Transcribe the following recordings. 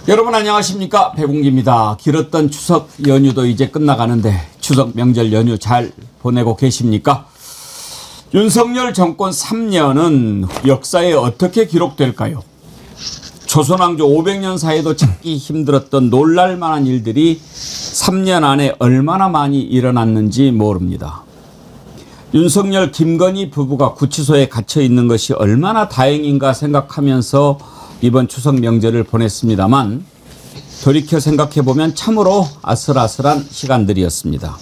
여러분 안녕하십니까, 백운기입니다. 길었던 추석 연휴도 이제 끝나가는데 추석 명절 연휴 잘 보내고 계십니까? 윤석열 정권 3년은 역사에 어떻게 기록될까요? 조선왕조 500년 사이도 찾기 힘들었던 놀랄만한 일들이 3년 안에 얼마나 많이 일어났는지 모릅니다. 윤석열, 김건희 부부가 구치소에 갇혀 있는 것이 얼마나 다행인가 생각하면서 이번 추석 명절을 보냈습니다만 돌이켜 생각해보면 참으로 아슬아슬한 시간들이었습니다.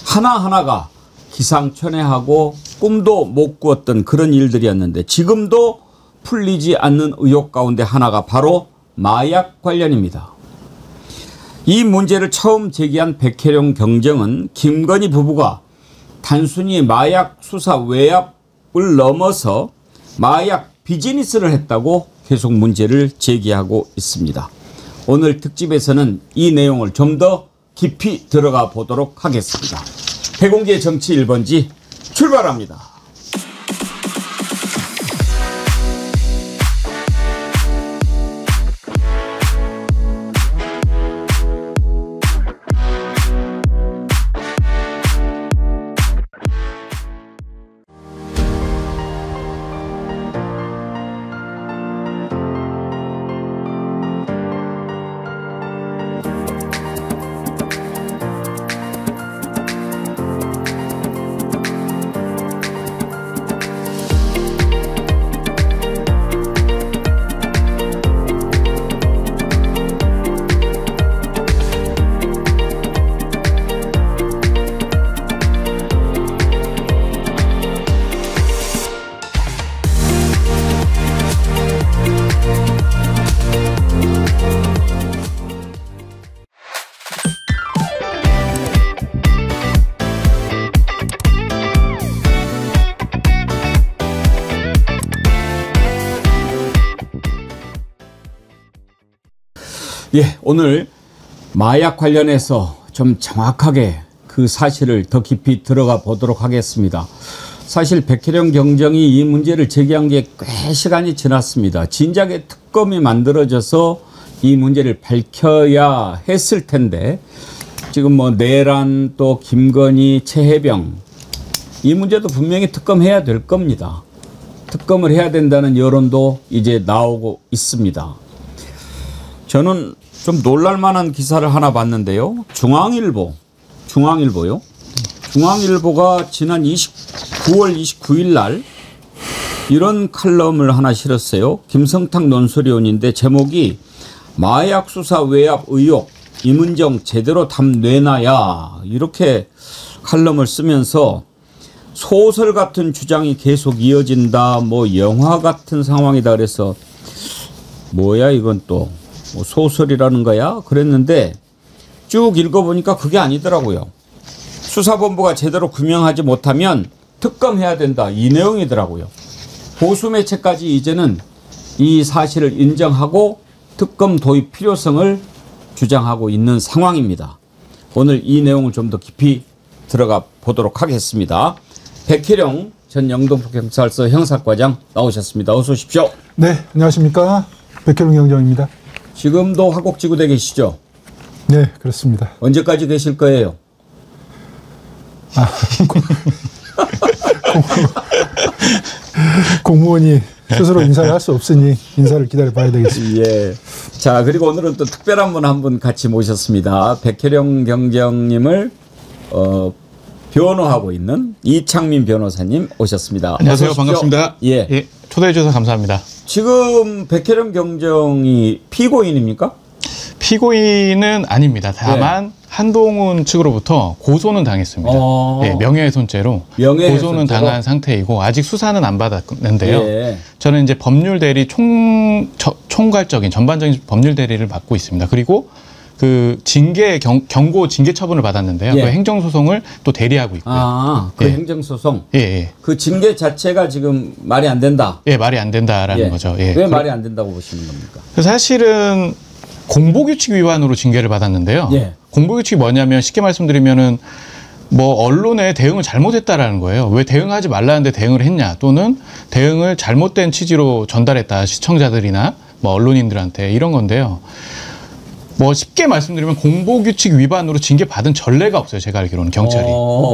하나하나가 기상천외하고 꿈도 못 꾸었던 그런 일들이었는데 지금도 풀리지 않는 의혹 가운데 하나가 바로 마약 관련입니다. 이 문제를 처음 제기한 백혜령 경정은 김건희 부부가 단순히 마약 수사 외압을 넘어서 마약 비즈니스를 했다고 계속 문제를 제기하고 있습니다. 오늘 특집에서는 이 내용을 좀 더 깊이 들어가 보도록 하겠습니다. 백운기의 정치 1번지 출발합니다. 예, 오늘 마약 관련해서 좀 정확하게 그 사실을 더 깊이 들어가 보도록 하겠습니다. 사실 백혜령 경정이 이 문제를 제기한 게 꽤 시간이 지났습니다. 진작에 특검이 만들어져서 이 문제를 밝혀야 했을 텐데 지금 뭐 내란 또 김건희 최혜병 이 문제도 분명히 특검해야 될 겁니다. 특검을 해야 된다는 여론도 이제 나오고 있습니다. 저는 좀 놀랄만한 기사를 하나 봤는데요. 중앙일보요. 중앙일보가 지난 9월 29일 날 이런 칼럼을 하나 실었어요. 김성탁 논설위원인데 제목이 마약 수사 외압 의혹 임은정 제대로 답 내놔야 이렇게 칼럼을 쓰면서 소설 같은 주장이 계속 이어진다. 뭐 영화 같은 상황이다. 그래서 뭐야 이건 또. 뭐 소설이라는 거야? 그랬는데 쭉 읽어보니까 그게 아니더라고요. 수사본부가 제대로 규명하지 못하면 특검해야 된다. 이 내용이더라고요. 보수 매체까지 이제는 이 사실을 인정하고 특검 도입 필요성을 주장하고 있는 상황입니다. 오늘 이 내용을 좀 더 깊이 들어가 보도록 하겠습니다. 백혜령 전 영등포경찰서 형사과장 나오셨습니다. 어서 오십시오. 네, 안녕하십니까. 백혜령 경정입니다. 지금도 화곡지구대 계시죠? 네, 그렇습니다. 언제까지 계실 거예요? 공무원이 스스로 인사를 할 수 없으니 인사를 기다려봐야 되겠습니다. 예. 자, 그리고 오늘은 또 특별한 분 한 분 같이 모셨습니다. 백혜령 경정님을 변호하고 있는 이창민 변호사님 오셨습니다. 안녕하세요. 반갑습니다. 예. 예. 초대해 주셔서 감사합니다. 지금 백혜령 경정이 피고인입니까? 피고인은 아닙니다. 다만 한동훈 측으로부터 고소는 당했습니다. 예, 명예훼손죄로 고소는 당한 상태이고 아직 수사는 안 받았는데요. 예. 저는 이제 법률 대리 총괄적인 전반적인 법률 대리를 맡고 있습니다. 그리고 그 경고 징계 처분을 받았는데요. 예. 그 행정소송을 또 대리하고 있고요. 아, 그 예. 행정소송. 예, 예. 그 징계 자체가 지금 말이 안 된다. 예, 말이 안 된다라는 예. 거죠. 예. 왜 말이 안 된다고 보시는 겁니까? 사실은 공보규칙 위반으로 징계를 받았는데요. 예. 공보규칙이 뭐냐면 쉽게 말씀드리면은 뭐 언론에 대응을 잘못했다라는 거예요. 왜 대응하지 말라는데 대응을 했냐, 또는 대응을 잘못된 취지로 전달했다, 시청자들이나 뭐 언론인들한테 이런 건데요. 뭐 쉽게 말씀드리면 공보규칙 위반으로 징계 받은 전례가 없어요. 제가 알기로는 경찰이.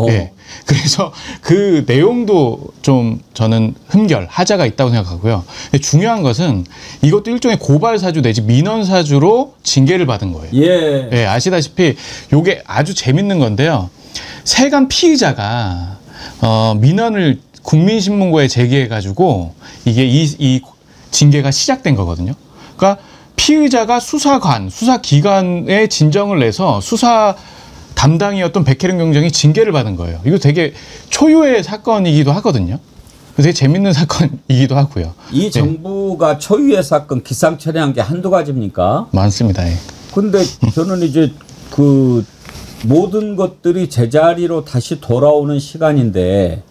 예. 그래서 그 내용도 좀 저는 흠결, 하자가 있다고 생각하고요. 근데 중요한 것은 이것도 일종의 고발 사주 내지 민원 사주로 징계를 받은 거예요. 예. 예, 아시다시피 요게 아주 재밌는 건데요. 세간 피의자가 민원을 국민신문고에 제기해가지고 이게 이 징계가 시작된 거거든요. 그러니까 피의자가 수사관, 수사기관에 진정을 내서 수사 담당이었던 백혜련 경정이 징계를 받은 거예요. 이거 되게 초유의 사건이기도 하거든요. 되게 재밌는 사건이기도 하고요. 이 정부가 초유의 사건 기상 처리한 게 한두 가지입니까? 많습니다. 예. 근데 저는 이제 그 모든 것들이 제자리로 다시 돌아오는 시간인데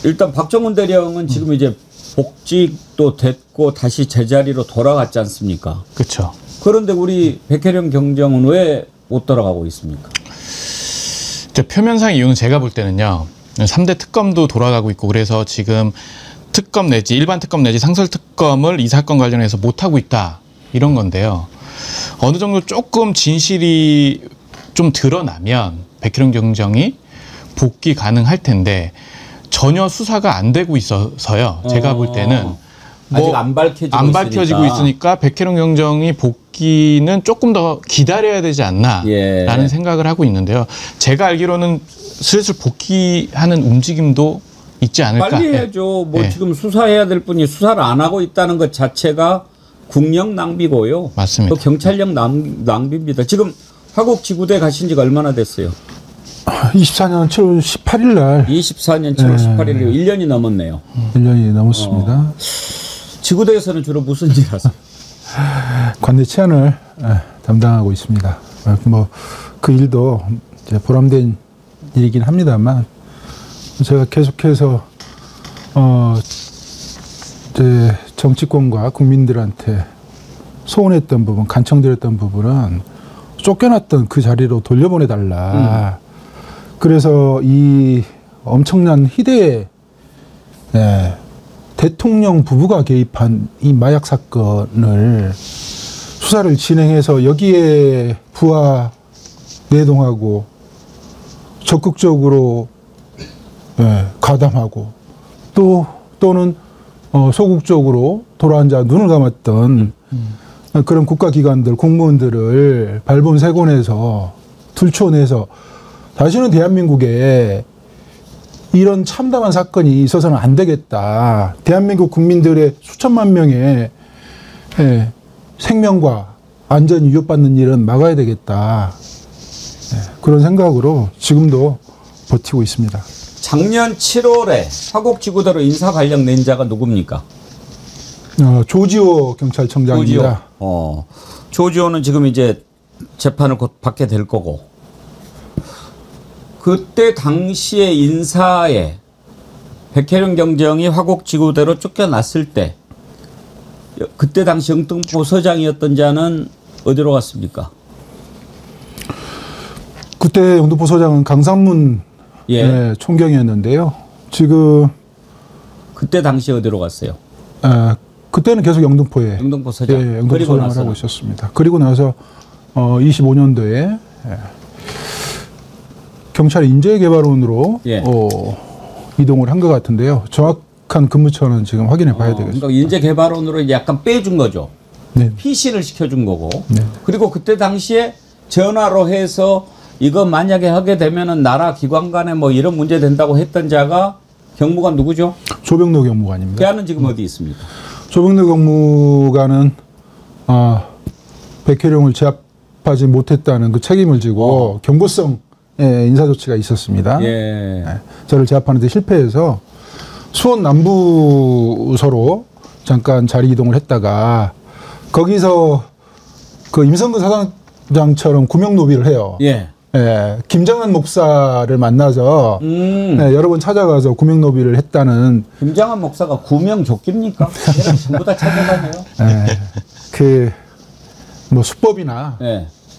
일단 박정훈 대령은 지금 이제 복직도 됐고 다시 제자리로 돌아갔지 않습니까? 그렇죠. 그런데 우리 백혜련 경정은 왜 못 돌아가고 있습니까? 표면상 이유는 제가 볼 때는요. 3대 특검도 돌아가고 있고 그래서 지금 특검 내지 일반 특검 내지 상설 특검을 이 사건 관련해서 못하고 있다. 이런 건데요. 어느 정도 조금 진실이 좀 드러나면 백혜련 경정이 복귀 가능할 텐데 전혀 수사가 안 되고 있어서요. 제가 볼 때는 아직 안 밝혀지고 있으니까 백혜련 경정이 복귀는 조금 더 기다려야 되지 않나라는 생각을 하고 있는데요. 제가 알기로는 슬슬 복귀하는 움직임도 있지 않을까. 빨리 해야죠. 뭐 지금 수사해야 될 분이 수사를 안 하고 있다는 것 자체가 국력 낭비고요. 맞습니다. 또 경찰력 낭비입니다. 지금 화곡지구대 가신 지가 얼마나 됐어요? 24년 7월 18일 날. 24년 7월 18일이요. 1년이 넘었네요. 1년이 넘었습니다. 지구대에서는 주로 무슨 일 하세요? 관내 치안을 담당하고 있습니다. 뭐 그 일도 이제 보람된 일이긴 합니다만 제가 계속해서 이제 정치권과 국민들한테 소원했던 부분, 간청드렸던 부분은 쫓겨났던 그 자리로 돌려보내달라. 그래서 이 엄청난 희대의 대통령 부부가 개입한 이 마약 사건을 수사를 진행해서 여기에 부하 내동하고 적극적으로 가담하고 또는 소극적으로 돌아앉아 눈을 감았던 그런 국가기관들, 공무원들을 발본색원해서 들춰내서 다시는 대한민국에 이런 참담한 사건이 있어서는 안 되겠다. 대한민국 국민들의 수천만 명의 생명과 안전이 위협받는 일은 막아야 되겠다. 그런 생각으로 지금도 버티고 있습니다. 작년 7월에 화곡지구대로 인사 발령 낸 자가 누굽니까? 조지호 경찰청장입니다. 조지호는 지금 이제 재판을 곧 받게 될 거고. 그때 당시에 인사에 백혜련 경정이 화곡지구대로 쫓겨났을 때 그때 당시 영등포 서장이었던 자는 어디로 갔습니까? 그때 영등포 서장은 강상문 총경이었는데요. 지금 그때 당시 어디로 갔어요? 그때는 계속 영등포에 영등포 서장. 영등포 서장을 하고 있었습니다. 그리고 나서 25년도에 경찰 인재개발원으로 이동을 한 것 같은데요. 정확한 근무처는 지금 확인해 봐야 되겠습니다. 그러니까 인재개발원으로 약간 빼준 거죠. 네. 피신을 시켜준 거고. 네. 그리고 그때 당시에 전화로 해서 이거 만약에 하게 되면은 나라 기관 간에 뭐 이런 문제 된다고 했던 자가 경무관 누구죠? 조병로 경무관입니다. 걔는 지금 어디 있습니까? 조병로 경무관은 백혜령을 제압하지 못했다는 그 책임을 지고 경고성 인사조치가 있었습니다. 저를 제압하는 데 실패해서 수원 남부서로 잠깐 자리 이동을 했다가 거기서 그 임성근 사장처럼 구명노비를 해요. 김장한 목사를 만나서 여러 번 찾아가서 구명노비를 했다는. 김장한 목사가 구명조끼입니까? 전부 다 찾아가네요. 그 뭐 수법이나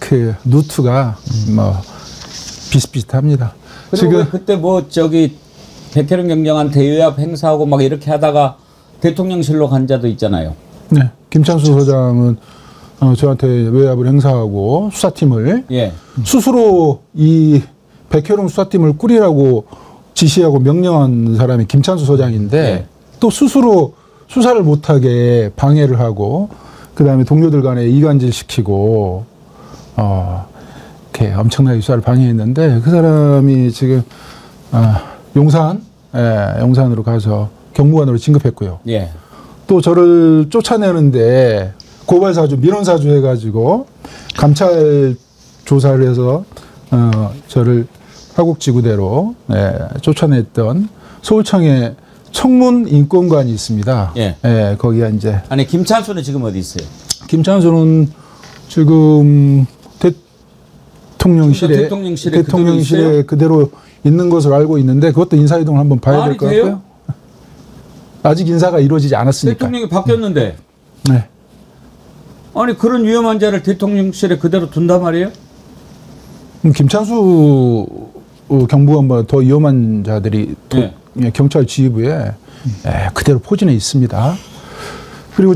그 루트가 뭐 비슷비슷합니다. 지금 그때 뭐 저기 백혜련 경정한테 의압 행사하고 막 이렇게 하다가 대통령실로 간 자도 있잖아요. 네, 김찬수 소장은 저한테 외압을 행사하고 수사팀을 예. 스스로 이 백혜룡 수사팀을 꾸리라고 지시하고 명령한 사람이 김찬수 소장인데 예. 또 스스로 수사를 못하게 방해를 하고 그다음에 동료들 간에 이간질 시키고 이렇게 엄청나게 수사를 방해했는데 그 사람이 지금 용산으로 가서 경무관으로 진급했고요. 예. 또 저를 쫓아내는데 고발사주, 민원사주 해가지고 감찰 조사를 해서 저를 하곡지구대로 쫓아냈던 서울청의 청문인권관이 있습니다. 예. 거기가 이제 아니 김찬수는 지금 어디 있어요? 김찬수는 지금 대통령실에 대통령실에 그대로 있는 것으로 알고 있는데 그것도 인사이동을 한번 봐야 될 것 같고요. 아직 인사가 이루어지지 않았으니까. 대통령이 바뀌었는데. 네. 아니 그런 위험한 자를 대통령실에 그대로 둔단 말이에요? 김찬수 경부관보다 더 위험한 자들이 경찰 지휘부에 그대로 포진해 있습니다. 그리고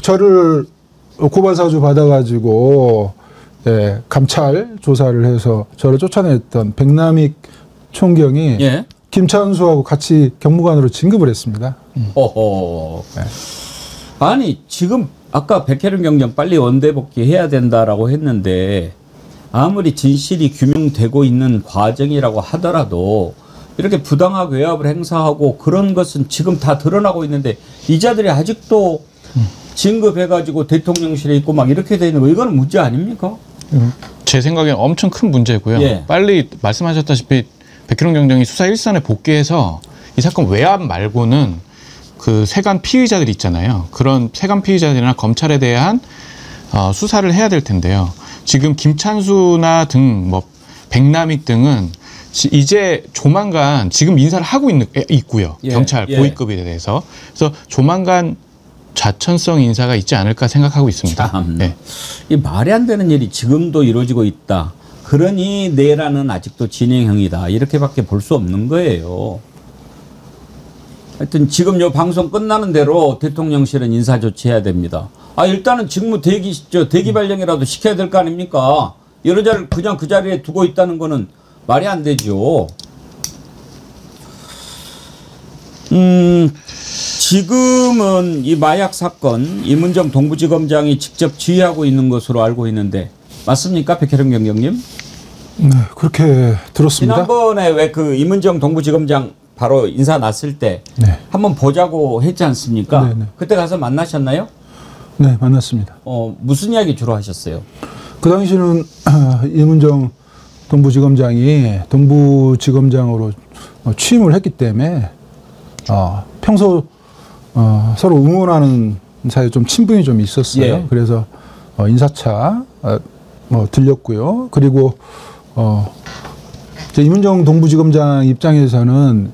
저를 고발사주 받아가지고 감찰 조사를 해서 저를 쫓아냈던 백남익 총경이 예. 김찬수하고 같이 경무관으로 진급을 했습니다. 어허. 아니 지금 아까 백혜룡 경장 빨리 원대 복귀해야 된다라고 했는데 아무리 진실이 규명되고 있는 과정이라고 하더라도 이렇게 부당하게 외압을 행사하고 그런 것은 지금 다 드러나고 있는데 이 자들이 아직도 진급해가지고 대통령실에 있고 막 이렇게 되는 거 이거는 문제 아닙니까? 제 생각엔 엄청 큰 문제고요. 예. 빨리 말씀하셨다시피 백혜룡 경장이 수사 일선에 복귀해서 이 사건 외압 말고는 그 세간 피의자들 있잖아요. 그런 세간 피의자들이나 검찰에 대한 수사를 해야 될 텐데요. 지금 김찬수나 등 뭐 백남익 등은 이제 조만간 지금 인사를 하고 있고요. 예, 경찰 예. 고위급에 대해서. 그래서 조만간 좌천성 인사가 있지 않을까 생각하고 있습니다. 참. 네. 이 말이 안 되는 일이 지금도 이루어지고 있다. 그러니 내란은 아직도 진행형이다. 이렇게밖에 볼 수 없는 거예요. 하여튼 지금 요 방송 끝나는 대로 대통령실은 인사 조치해야 됩니다. 일단은 직무 대기 발령이라도 시켜야 될 거 아닙니까? 여러 자를 그냥 그 자리에 두고 있다는 거는 말이 안 되죠. 지금은 이 마약 사건 이문정 동부지검장이 직접 지휘하고 있는 것으로 알고 있는데 맞습니까, 백혜룡 경장님? 네, 그렇게 들었습니다. 지난번에 왜 그 이문정 동부지검장 바로 인사 났을 때 네. 한번 보자고 했지 않습니까? 네, 네. 그때 가서 만나셨나요? 네, 만났습니다. 무슨 이야기 주로 하셨어요? 그 당시는 이문정 동부지검장이 동부지검장으로 취임을 했기 때문에 평소 서로 응원하는 사이에 좀 친분이 좀 있었어요. 예. 그래서 인사차 들렸고요. 그리고 이문정 동부지검장 입장에서는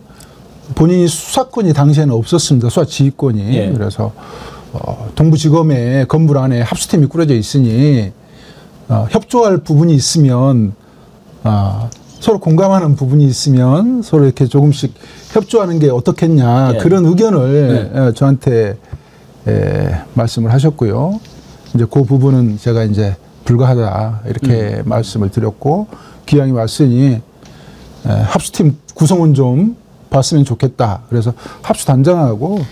본인이 수사권이 당시에는 없었습니다. 수사 지휘권이. 예. 그래서 동부지검의 건물 안에 합수팀이 꾸려져 있으니 협조할 부분이 있으면 서로 공감하는 부분이 있으면 서로 이렇게 조금씩 협조하는 게 어떻겠냐. 예. 그런 의견을 저한테 말씀을 하셨고요. 이제 그 부분은 제가 이제 불가하다 이렇게 말씀을 드렸고 기왕이 왔으니 합수팀 구성원 좀 봤으면 좋겠다. 그래서 합수단장하고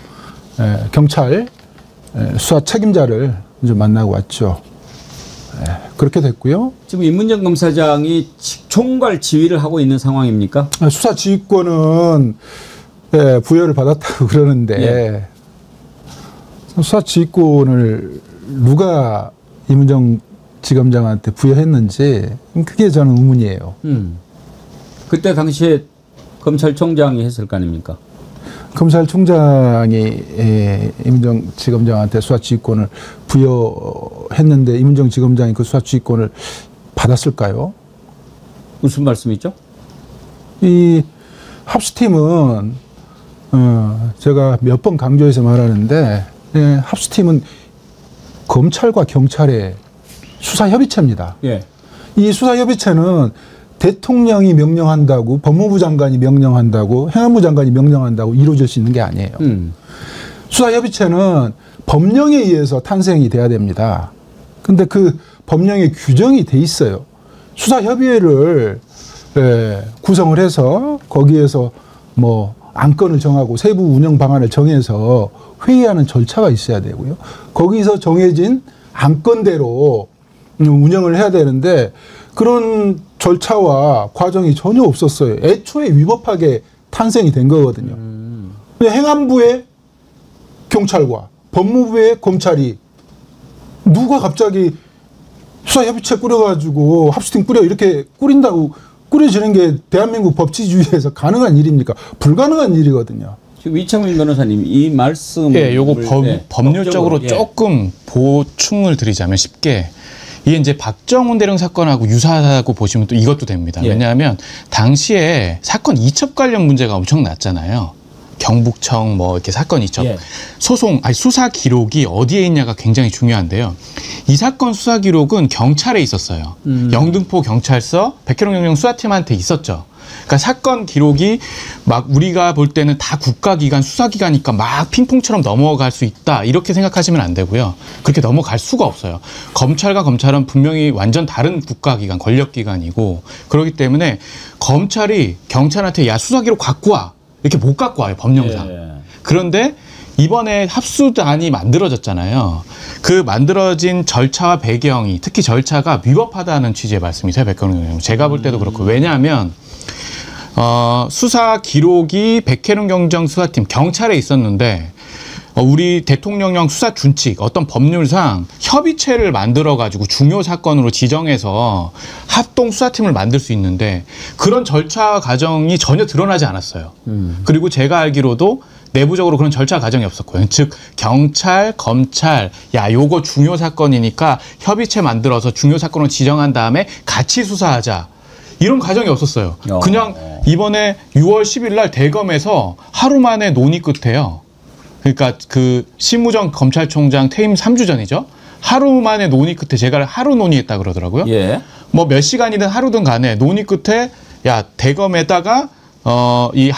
경찰 수사 책임자를 이제 만나고 왔죠. 그렇게 됐고요. 지금 이문정 검사장이 총괄 지휘를 하고 있는 상황입니까? 수사 지휘권은 부여를 받았다고 그러는데 수사 지휘권을 누가 이문정 지검장한테 부여했는지 그게 저는 의문이에요. 그때 당시에 검찰총장이 했을 거 아닙니까? 검찰총장이 이문정 지검장한테 수사 지휘권을 부여했는데 이문정 지검장이 그 수사 지휘권을 받았을까요? 무슨 말씀이죠? 이 합수팀은 제가 몇 번 강조해서 말하는데 합수팀은 검찰과 경찰의 수사협의체입니다. 예. 이 수사협의체는 대통령이 명령한다고 법무부 장관이 명령한다고 행안부 장관이 명령한다고 이루어질 수 있는 게 아니에요. 수사협의체는 법령에 의해서 탄생이 돼야 됩니다. 근데 그 법령에 규정이 돼 있어요. 수사협의회를 구성을 해서 거기에서 뭐 안건을 정하고 세부 운영 방안을 정해서 회의하는 절차가 있어야 되고요. 거기서 정해진 안건대로 운영을 해야 되는데 그런 절차와 과정이 전혀 없었어요. 애초에 위법하게 탄생이 된 거거든요. 행안부의 경찰과 법무부의 검찰이 누가 갑자기 수사협의체 꾸려가지고 합수팀 꾸려 이렇게 꾸린다고 꾸려지는 게 대한민국 법치주의에서 가능한 일입니까? 불가능한 일이거든요. 지금 이창민 변호사님 이 말씀 예, 요거 법률적으로 조금 보충을 드리자면 쉽게 이게 이제 박정훈 대령 사건하고 유사하다고 보시면 또 이것도 됩니다. 예. 왜냐하면 당시에 사건 이첩 관련 문제가 엄청 났잖아요. 경북청 뭐 이렇게 사건 이첩 예. 수사 기록이 어디에 있냐가 굉장히 중요한데요. 이 사건 수사 기록은 경찰에 있었어요. 영등포 경찰서 백혜룡 경영 수사팀한테 있었죠. 그러니까 사건 기록이 막 우리가 볼 때는 다 국가기관, 수사기관이니까 막 핑퐁처럼 넘어갈 수 있다 이렇게 생각하시면 안 되고요. 그렇게 넘어갈 수가 없어요. 검찰과 검찰은 분명히 완전 다른 국가기관, 권력기관이고 그렇기 때문에 검찰이 경찰한테 야 수사 기록 갖고 와 이렇게 못 갖고 와요 법령상. 예. 그런데 이번에 합수단이 만들어졌잖아요. 그 만들어진 절차와 배경이 특히 절차가 위법하다는 취지의 말씀이세요, 백혜룡 경영. 제가 볼 때도 그렇고 왜냐하면 수사 기록이 백혜룡 경정 수사팀 경찰에 있었는데 우리 대통령령 수사 준칙 어떤 법률상 협의체를 만들어 가지고 중요 사건으로 지정해서 합동 수사팀을 만들 수 있는데 그런 절차 과정이 전혀 드러나지 않았어요. 그리고 제가 알기로도 내부적으로 그런 절차 과정이 없었고요. 즉 경찰, 검찰 야 요거 중요 사건이니까 협의체 만들어서 중요 사건으로 지정한 다음에 같이 수사하자. 이런 과정이 없었어요. 그냥 이번에 6월 10일 날 대검에서 하루 만에 논의 끝에요. 그러니까 그 심우정 검찰총장 퇴임 3주 전이죠. 하루 만에 논의 끝에 제가 하루 논의했다 그러더라고요. 예. 뭐 몇 시간이든 하루든 간에 논의 끝에 야 대검에다가 이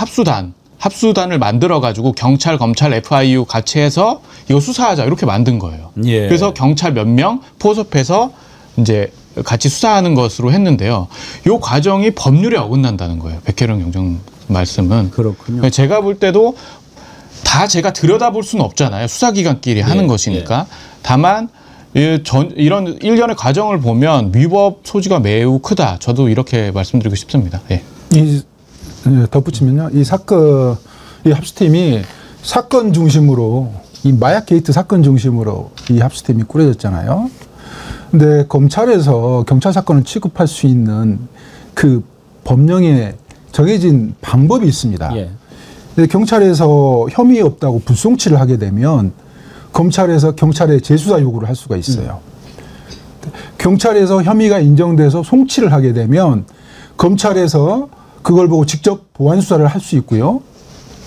합수단을 만들어 가지고 경찰, 검찰, FIU 같이 해서 이거 수사하자 이렇게 만든 거예요. 예. 그래서 경찰 몇 명 포섭해서 이제 같이 수사하는 것으로 했는데요. 이 과정이 법률에 어긋난다는 거예요. 백혜룡 경정 말씀은. 그렇군요. 제가 볼 때도 다 제가 들여다볼 수는 없잖아요. 수사기관끼리 하는 것이니까. 다만 이런 일련의 과정을 보면 위법 소지가 매우 크다. 저도 이렇게 말씀드리고 싶습니다. 예. 덧붙이면요. 이 합수팀이 사건 중심으로 이 마약 게이트 사건 중심으로 이 합수팀이 꾸려졌잖아요. 근데 검찰에서 경찰 사건을 취급할 수 있는 그 법령에 정해진 방법이 있습니다. 예. 근데 경찰에서 혐의 없다고 불송치를 하게 되면 검찰에서 경찰에 재수사 요구를 할 수가 있어요. 경찰에서 혐의가 인정돼서 송치를 하게 되면 검찰에서 그걸 보고 직접 보완 수사를 할 수 있고요.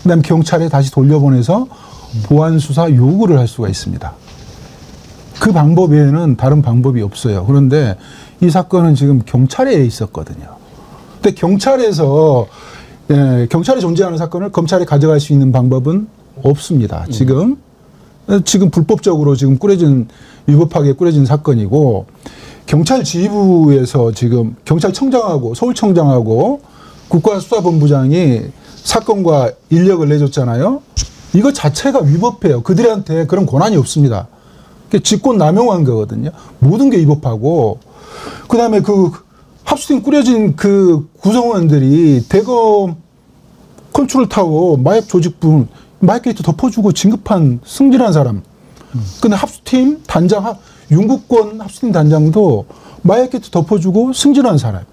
그다음에 경찰에 다시 돌려보내서 보완 수사 요구를 할 수가 있습니다. 그 방법 외에는 다른 방법이 없어요. 그런데 이 사건은 지금 경찰에 있었거든요. 근데 경찰에서 경찰이 존재하는 사건을 검찰에 가져갈 수 있는 방법은 없습니다. 지금 불법적으로 지금 위법하게 꾸려진 사건이고 경찰 지휘부에서 지금 경찰청장하고 서울청장하고 국가수사본부장이 사건과 인력을 내줬잖아요. 이거 자체가 위법해요. 그들한테 그런 권한이 없습니다. 직권 남용한 거거든요. 모든 게 위법하고 그다음에 그 합수팀 꾸려진 그 구성원들이 대검 컨트롤 타워 마약 조직부 마약 게이트 덮어주고 진급한 승진한 사람. 근데 합수팀 단장 윤국권 합수팀 단장도 마약 게이트 덮어주고 승진한 사람.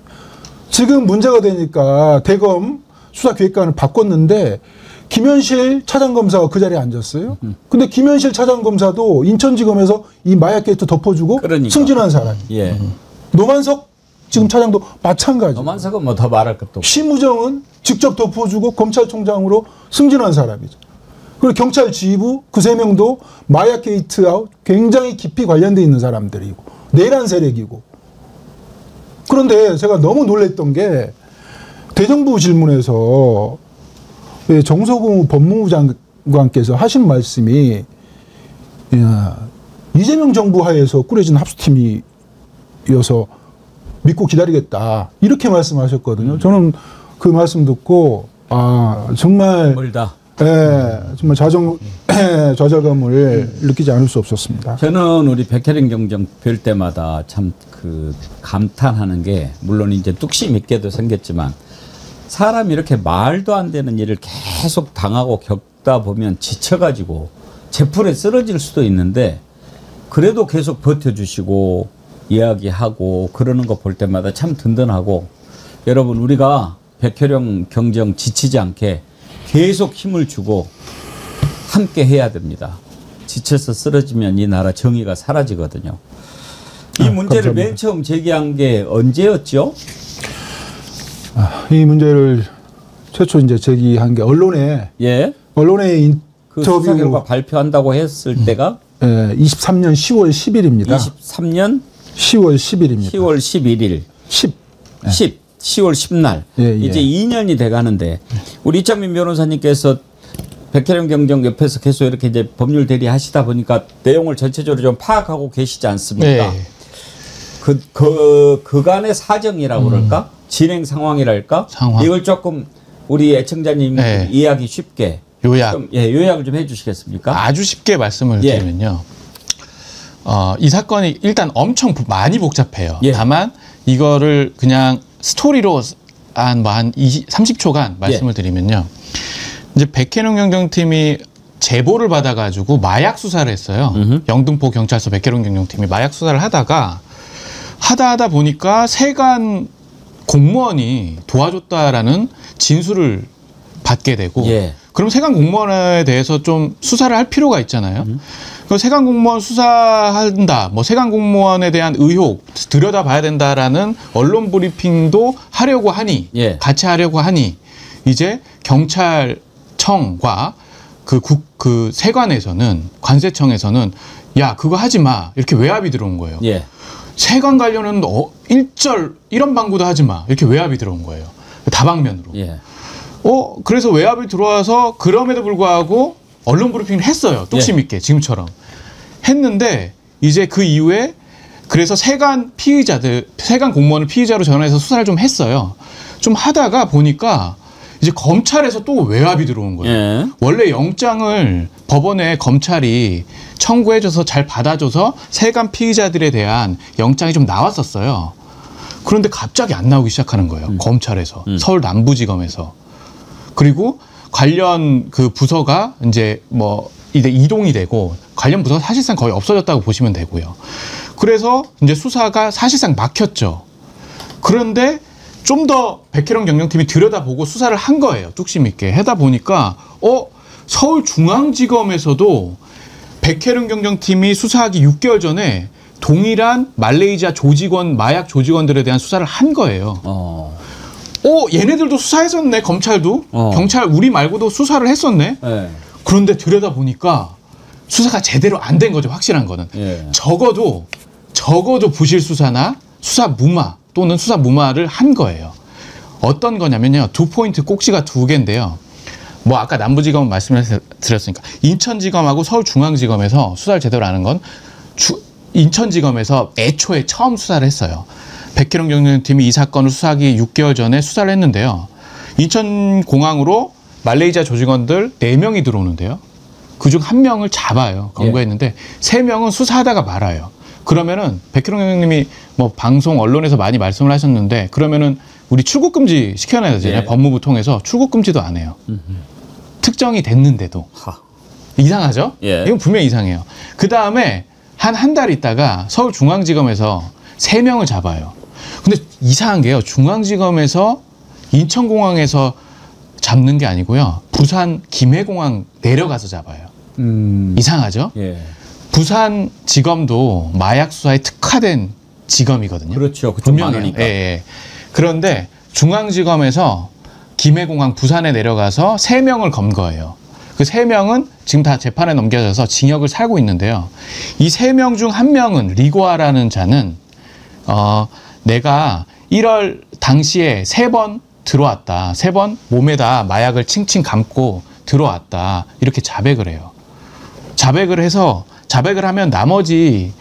지금 문제가 되니까 대검 수사기획관을 바꿨는데 김현실 차장검사가 그 자리에 앉았어요. 근데 김현실 차장검사도 인천지검에서 이 마약 게이트 덮어주고 그러니까. 승진한 사람. 예. 노만석 지금 차장도 마찬가지. 노만석은 뭐 더 말할 것도 없고. 심우정은 직접 덮어주고 검찰총장으로 승진한 사람이죠. 그리고 경찰 지휘부 그 3명도 마약 게이트와 굉장히 깊이 관련돼 있는 사람들이고 내란 세력이고. 그런데 제가 너무 놀랬던 게 대정부 질문에서 정석우 법무부 장관께서 하신 말씀이 이재명 정부 하에서 꾸려진 합수팀이어서 믿고 기다리겠다 이렇게 말씀하셨거든요. 저는 그 말씀 듣고 정말 멀다. 정말 좌절감을 느끼지 않을 수 없었습니다. 저는 우리 백혜련 경정 뵐 때마다 참 그 감탄하는 게, 물론 이제 뚝심 있게도 생겼지만 사람이 이렇게 말도 안 되는 일을 계속 당하고 겪다 보면 지쳐가지고 제풀에 쓰러질 수도 있는데, 그래도 계속 버텨주시고 이야기하고 그러는 거 볼 때마다 참 든든하고, 여러분 우리가 백혜련 경정 지치지 않게 계속 힘을 주고 함께 해야 됩니다. 지쳐서 쓰러지면 이 나라 정의가 사라지거든요. 이 문제를 감사합니다. 맨 처음 제기한 게 언제였죠? 이 문제를 최초 이제 제기한 게 언론에 그 수사 결과 인터뷰 발표한다고 했을 때가 23년 10월 10일입니다. 23년 10월 10일입니다. 10월 11일 10월 10날 이제 2년이 돼 가는데, 우리 이창민 변호사님께서 백혜련 경정 옆에서 계속 이렇게 이제 법률 대리 하시다 보니까 내용을 전체적으로 좀 파악하고 계시지 않습니까? 네. 그간의 사정이라고 그럴까? 진행 상황이랄까? 이걸 조금 우리 애청자님 이해하기 쉽게 요약을 좀 해주시겠습니까? 아주 쉽게 말씀을 드리면요. 이 사건이 일단 엄청 많이 복잡해요. 다만 이거를 그냥 스토리로 한 30초간 말씀을 드리면요. 이제 백혜련 경정팀이 제보를 받아가지고 마약 수사를 했어요. 영등포 경찰서 백혜련 경정팀이 마약 수사를 하다 보니까 세관 공무원이 도와줬다라는 진술을 받게 되고, 그럼 세관 공무원에 대해서 좀 수사를 할 필요가 있잖아요. 그 세관 공무원 수사한다, 뭐 세관 공무원에 대한 의혹 들여다봐야 된다라는 언론 브리핑도 하려고 하니, 같이 하려고 하니, 이제 경찰청과 그 세관에서는, 관세청에서는 야 그거 하지 마 이렇게 외압이 들어온 거예요. 세관 관련은 이런 방구도 하지 마 이렇게 외압이 들어온 거예요. 다방면으로. 그래서 외압이 들어와서 그럼에도 불구하고 언론 브리핑을 했어요. 뚝심 있게 지금처럼 했는데, 이제 그 이후에 그래서 세관 공무원을 피의자로 전환해서 수사를 좀 했어요. 좀 하다가 보니까 이제 검찰에서 또 외압이 들어온 거예요. 원래 영장을 법원에 검찰이 청구해줘서 잘 받아줘서 세관 피의자들에 대한 영장이 좀 나왔었어요. 그런데 갑자기 안 나오기 시작하는 거예요. 검찰에서, 서울 남부지검에서. 그리고 관련 그 부서가 이제 이동이 되고, 관련 부서가 사실상 거의 없어졌다고 보시면 되고요. 그래서 이제 수사가 사실상 막혔죠. 그런데 좀 더 백혜련 경정팀이 들여다보고 수사를 한 거예요. 뚝심 있게 하다 보니까 서울중앙지검에서도 백혜련 경정팀이 수사하기 6개월 전에 동일한 말레이시아 마약 조직원들에 대한 수사를 한 거예요. 얘네들도 수사했었네. 검찰도 경찰 우리 말고도 수사를 했었네. 그런데 들여다보니까 수사가 제대로 안 된 거죠. 확실한 거는. 적어도 부실 수사나 수사 무마 또는 수사 무마를 한 거예요. 어떤 거냐면요. 2포인트 꼭지가 2개인데요. 아까 남부지검 말씀을 드렸으니까 인천지검하고 서울중앙지검에서 수사를 제대로 하는 건 인천지검에서 애초에 처음 수사를 했어요. 백혜련 경정팀이 이 사건을 수사하기 6개월 전에 수사를 했는데요. 인천공항으로 말레이시아 조직원들 4명이 들어오는데요. 그중 1명을 잡아요. 검거했는데 3명은 수사하다가 말아요. 그러면은 백혜련 경정님이 방송 언론에서 많이 말씀을 하셨는데, 그러면은 우리 출국금지 시켜놔야 되잖아요. 법무부 통해서 출국금지도 안 해요. 특정이 됐는데도. 이상하죠? 이건 분명히 이상해요. 그 다음에 한 달 있다가 서울중앙지검에서 3명을 잡아요. 근데 이상한 게요. 중앙지검에서 인천공항에서 잡는 게 아니고요. 부산 김해공항 내려가서 잡아요. 이상하죠? 부산 지검도 마약 수사에 특화된 지검이거든요. 그렇죠. 분명히. 그런데 중앙지검에서 김해공항 부산에 내려가서 3명을 검거해요. 그 3명은 지금 다 재판에 넘겨져서 징역을 살고 있는데요. 이 3명 중 1명은 리고아라는 자는 내가 1월 당시에 3번 들어왔다. 3번 몸에다 마약을 칭칭 감고 들어왔다. 이렇게 자백을 해요. 자백을 해서 자백을 하면 나머지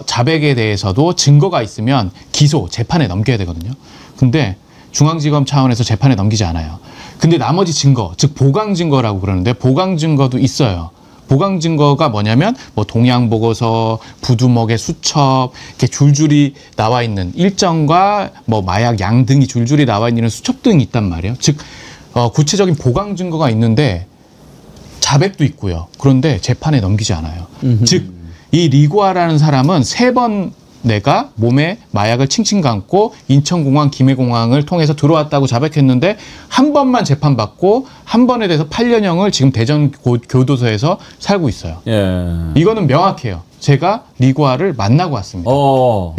자백에 대해서도 증거가 있으면 기소, 재판에 넘겨야 되거든요. 근데 중앙지검 차원에서 재판에 넘기지 않아요. 근데 나머지 증거, 즉 보강 증거라고 그러는데 보강 증거도 있어요. 보강 증거가 뭐냐면 뭐 동양 보고서, 부두목의 수첩, 이렇게 줄줄이 나와 있는 일정과 뭐 마약 양 등이 줄줄이 나와 있는 수첩 등이 있단 말이에요. 즉 구체적인 보강 증거가 있는데 자백도 있고요. 그런데 재판에 넘기지 않아요. 즉 이 리고아라는 사람은 3번 내가 몸에 마약을 칭칭 감고 인천공항, 김해공항을 통해서 들어왔다고 자백했는데 한 번만 재판받고 한 번에 대해서 8년형을 지금 대전 교도소에서 살고 있어요. 예. 이거는 명확해요. 제가 리고아를 만나고 왔습니다.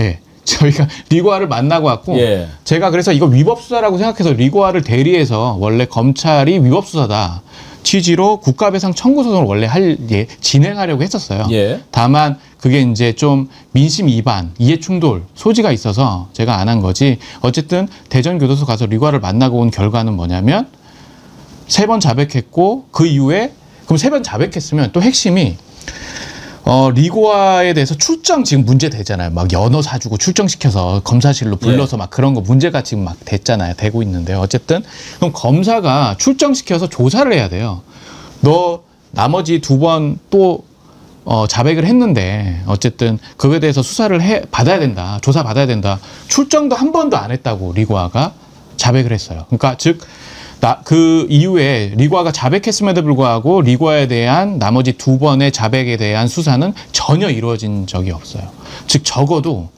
예. 저희가 리고아를 만나고 왔고 예. 제가 그래서 이거 위법수사라고 생각해서 리고아를 대리해서 원래 검찰이 위법수사다 취지로 국가배상 청구 소송을 원래 진행하려고 했었어요. 예. 다만 그게 이제 좀 민심 위반, 이해충돌 소지가 있어서 제가 안 한 거지. 어쨌든 대전교도소 가서 리고아를 만나고 온 결과는 뭐냐면 3번 자백했고 그 이후에 그럼 3번 자백했으면 또 핵심이 리고아에 대해서 출정 지금 문제 되잖아요. 막 연어 사주고 출정시켜서 검사실로 불러서 막 그런 거 문제가 지금 막 됐잖아요. 되고 있는데요. 어쨌든 그럼 검사가 출정시켜서 조사를 해야 돼요. 너 나머지 2번 또 자백을 했는데 어쨌든 그거에 대해서 수사를 받아야 된다. 조사 받아야 된다. 출정도 한 번도 안 했다고 리고아가 자백을 했어요. 그러니까 즉 그 이후에 리고아가 자백했음에도 불구하고 리고아에 대한 나머지 2번의 자백에 대한 수사는 전혀 이루어진 적이 없어요. 즉 적어도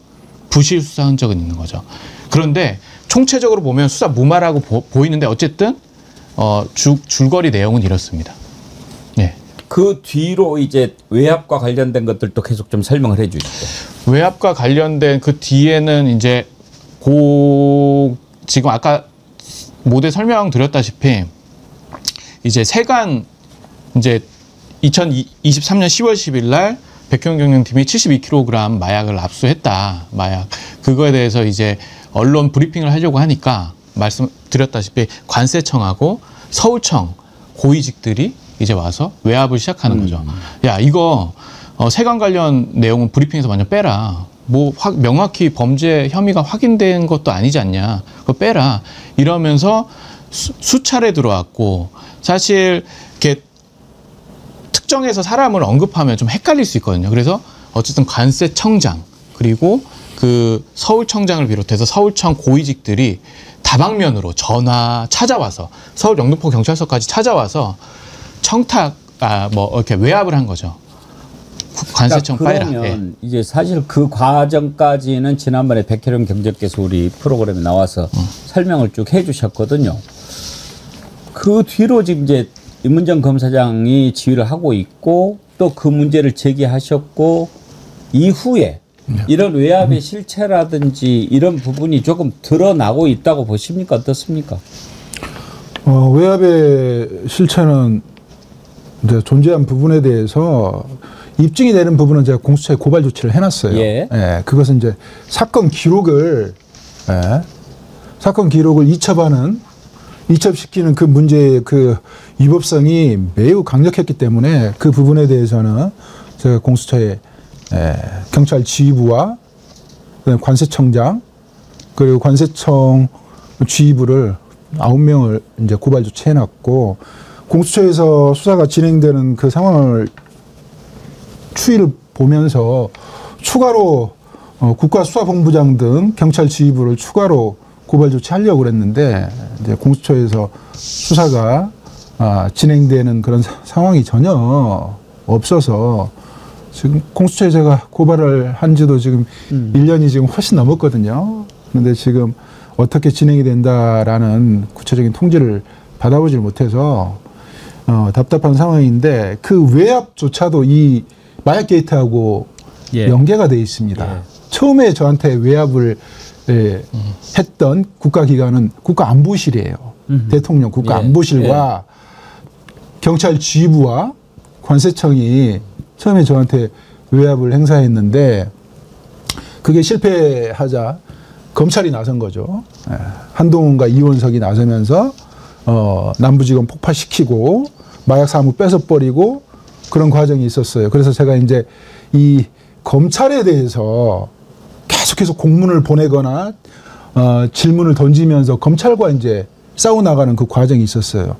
부실 수사 흔적은 있는 거죠. 그런데 총체적으로 보면 수사 무마라고 보이는데 어쨌든 줄거리 내용은 이렇습니다. 네. 그 뒤로 이제 외압과 관련된 것들도 계속 좀 설명을 해 주시죠. 외압과 관련된 그 뒤에는 이제 지금 아까 모두에 설명드렸다시피 이제 세관 이제 2023년 10월 10일 날 백현 경영팀이 72kg 마약을 압수했다. 마약 그거에 대해서 이제 언론 브리핑을 하려고 하니까 말씀드렸다시피 관세청하고 서울청 고위직들이 이제 와서 외압을 시작하는 거죠. 야 이거 세관 관련 내용은 브리핑에서 완전 빼라. 뭐 명확히 범죄 혐의가 확인된 것도 아니지 않냐. 그거 빼라. 이러면서 수차례 들어왔고 사실 이렇게 특정해서 사람을 언급하면 좀 헷갈릴 수 있거든요. 그래서 어쨌든 관세청장 그리고 그 서울청장을 비롯해서 서울청 고위직들이 다방면으로 전화 찾아와서 서울 영등포 경찰서까지 찾아와서 이렇게 외압을 한 거죠. 관세청 그러니까 파이라. 그러면 이제 사실 그 과정까지는 지난번에 백혜령 경제께서 우리 프로그램에 나와서 설명을 쭉 해주셨거든요. 그 뒤로 지금 이제 임은정 검사장이 지휘를 하고 있고 또 그 문제를 제기하셨고 이후에 이런 외압의 실체라든지 이런 부분이 조금 드러나고 있다고 보십니까? 어떻습니까? 외압의 실체는 이제 존재한 부분에 대해서 입증이 되는 부분은 제가 공수처에 고발 조치를 해놨어요. 예. 예, 그것은 이제 사건 기록을 이첩시키는 그 문제의 그 위법성이 매우 강력했기 때문에 그 부분에 대해서는 제가 공수처에 경찰 지휘부와 관세청장 그리고 관세청 지휘부를 9명을 이제 고발 조치해놨고 공수처에서 수사가 진행되는 그 상황을 추이를 보면서 추가로 국가수사본부장 등 경찰 지휘부를 추가로 고발 조치하려고 그랬는데 이제 공수처에서 수사가 진행되는 그런 상황이 전혀 없어서 지금 공수처에 제가 고발을 한 지도 지금 1년이 지금 훨씬 넘었거든요. 그런데 지금 어떻게 진행이 된다라는 구체적인 통지를 받아보질 못해서 답답한 상황인데 그 외압조차도 이 마약 게이트하고 연계가 돼 있습니다. 처음에 저한테 외압을 했던 국가기관은 국가안보실이에요. 대통령 국가안보실과 경찰 지휘부와 관세청이 처음에 저한테 외압을 행사했는데 그게 실패하자 검찰이 나선 거죠. 한동훈과 이원석이 나서면서 남부지검 폭파시키고 마약 사무 뺏어버리고 그런 과정이 있었어요. 그래서 제가 이제 이 검찰에 대해서 계속해서 공문을 보내거나 질문을 던지면서 검찰과 이제 싸워 나가는 그 과정이 있었어요.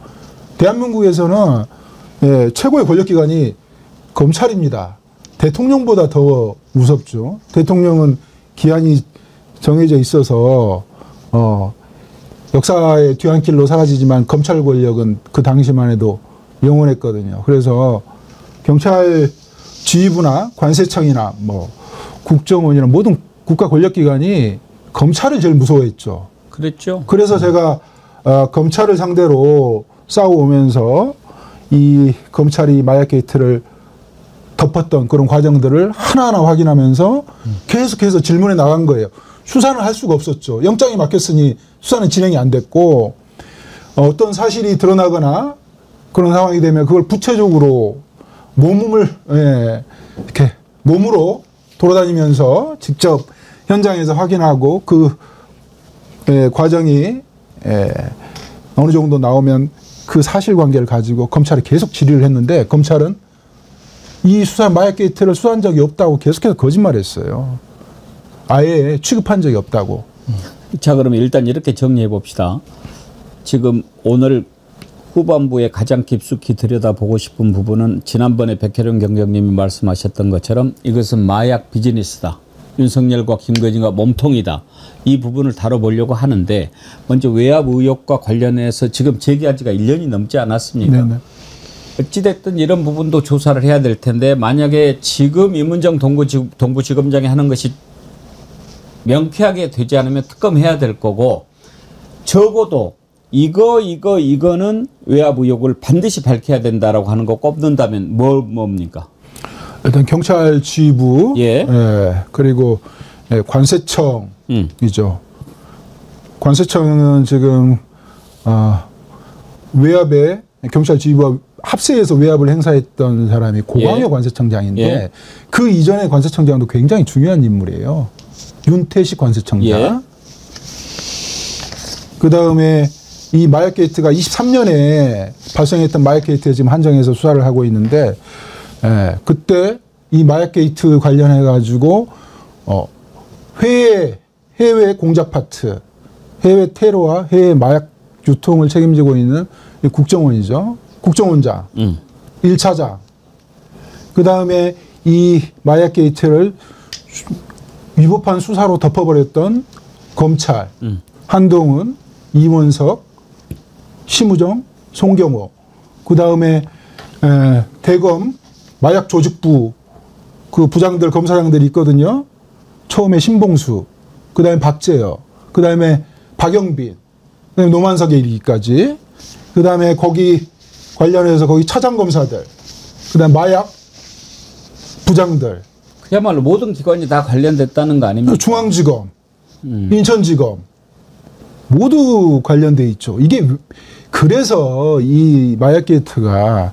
대한민국에서는 예, 최고의 권력기관이 검찰입니다. 대통령보다 더 무섭죠. 대통령은 기한이 정해져 있어서 역사의 뒤안길로 사라지지만 검찰 권력은 그 당시만 해도 영원했거든요. 그래서 경찰 지휘부나 관세청이나 뭐 국정원이나 모든 국가 권력기관이 검찰을 제일 무서워했죠. 그랬죠. 그래서 제가 검찰을 상대로 싸워오면서 이 검찰이 마약 게이트를 덮었던 그런 과정들을 하나하나 확인하면서 계속해서 질문에 나간 거예요. 수사는 할 수가 없었죠. 영장이 막혔으니 수사는 진행이 안 됐고 어떤 사실이 드러나거나 그런 상황이 되면 그걸 구체적으로 몸을 이렇게 몸으로 돌아다니면서 직접 현장에서 확인하고 그 과정이 어느 정도 나오면 그 사실관계를 가지고 검찰에 계속 질의를 했는데 검찰은 이 수사 마약 게이트를 수사한 적이 없다고 계속해서 거짓말했어요. 아예 취급한 적이 없다고. 자, 그러면 일단 이렇게 정리해 봅시다. 지금 오늘 후반부에 가장 깊숙이 들여다보고 싶은 부분은 지난번에 백혜련 경장님이 말씀하셨던 것처럼 이것은 마약 비즈니스다. 윤석열과 김건희가 몸통이다. 이 부분을 다뤄보려고 하는데 먼저 외압 의혹과 관련해서 지금 제기한 지가 1년이 넘지 않았습니까? 네네. 어찌됐든 이런 부분도 조사를 해야 될 텐데 만약에 지금 이문정 동부지검장이 하는 것이 명쾌하게 되지 않으면 특검해야 될 거고 적어도 이거는 외압 의혹을 반드시 밝혀야 된다라고 하는 거 꼽는다면 뭡니까? 일단 경찰 지휘부, 예. 그리고 관세청이죠. 관세청은 지금 외압에 경찰 지휘부와 합세해서 외압을 행사했던 사람이 고광효 예. 관세청장인데 예. 그 이전의 관세청장도 굉장히 중요한 인물이에요. 윤태식 관세청장. 예. 그 다음에 이 마약 게이트가 23년에 발생했던 마약 게이트에 지금 한정해서 수사를 하고 있는데 그때 이 마약 게이트 관련해 가지고 해외 공작 파트, 해외 테러와 해외 마약 유통을 책임지고 있는 국정원이죠. 국정원장, 1차장. 그 다음에 이 마약 게이트를 위법한 수사로 덮어버렸던 검찰, 한동훈, 이원석, 심우정, 송경호. 그 다음에 대검 마약 조직부 그 부장들 검사장들이 있거든요. 처음에 신봉수, 그 다음에 박재여, 그 다음에 박영빈, 그 다음에 노만석에 이르기까지, 그 다음에 거기 관련해서 거기 차장검사들, 그 다음에 마약 부장들. 그야말로 모든 기관이 다 관련됐다는 거 아닙니까? 중앙지검, 인천지검 모두 관련돼 있죠. 이게 그래서 이 마약 게이트가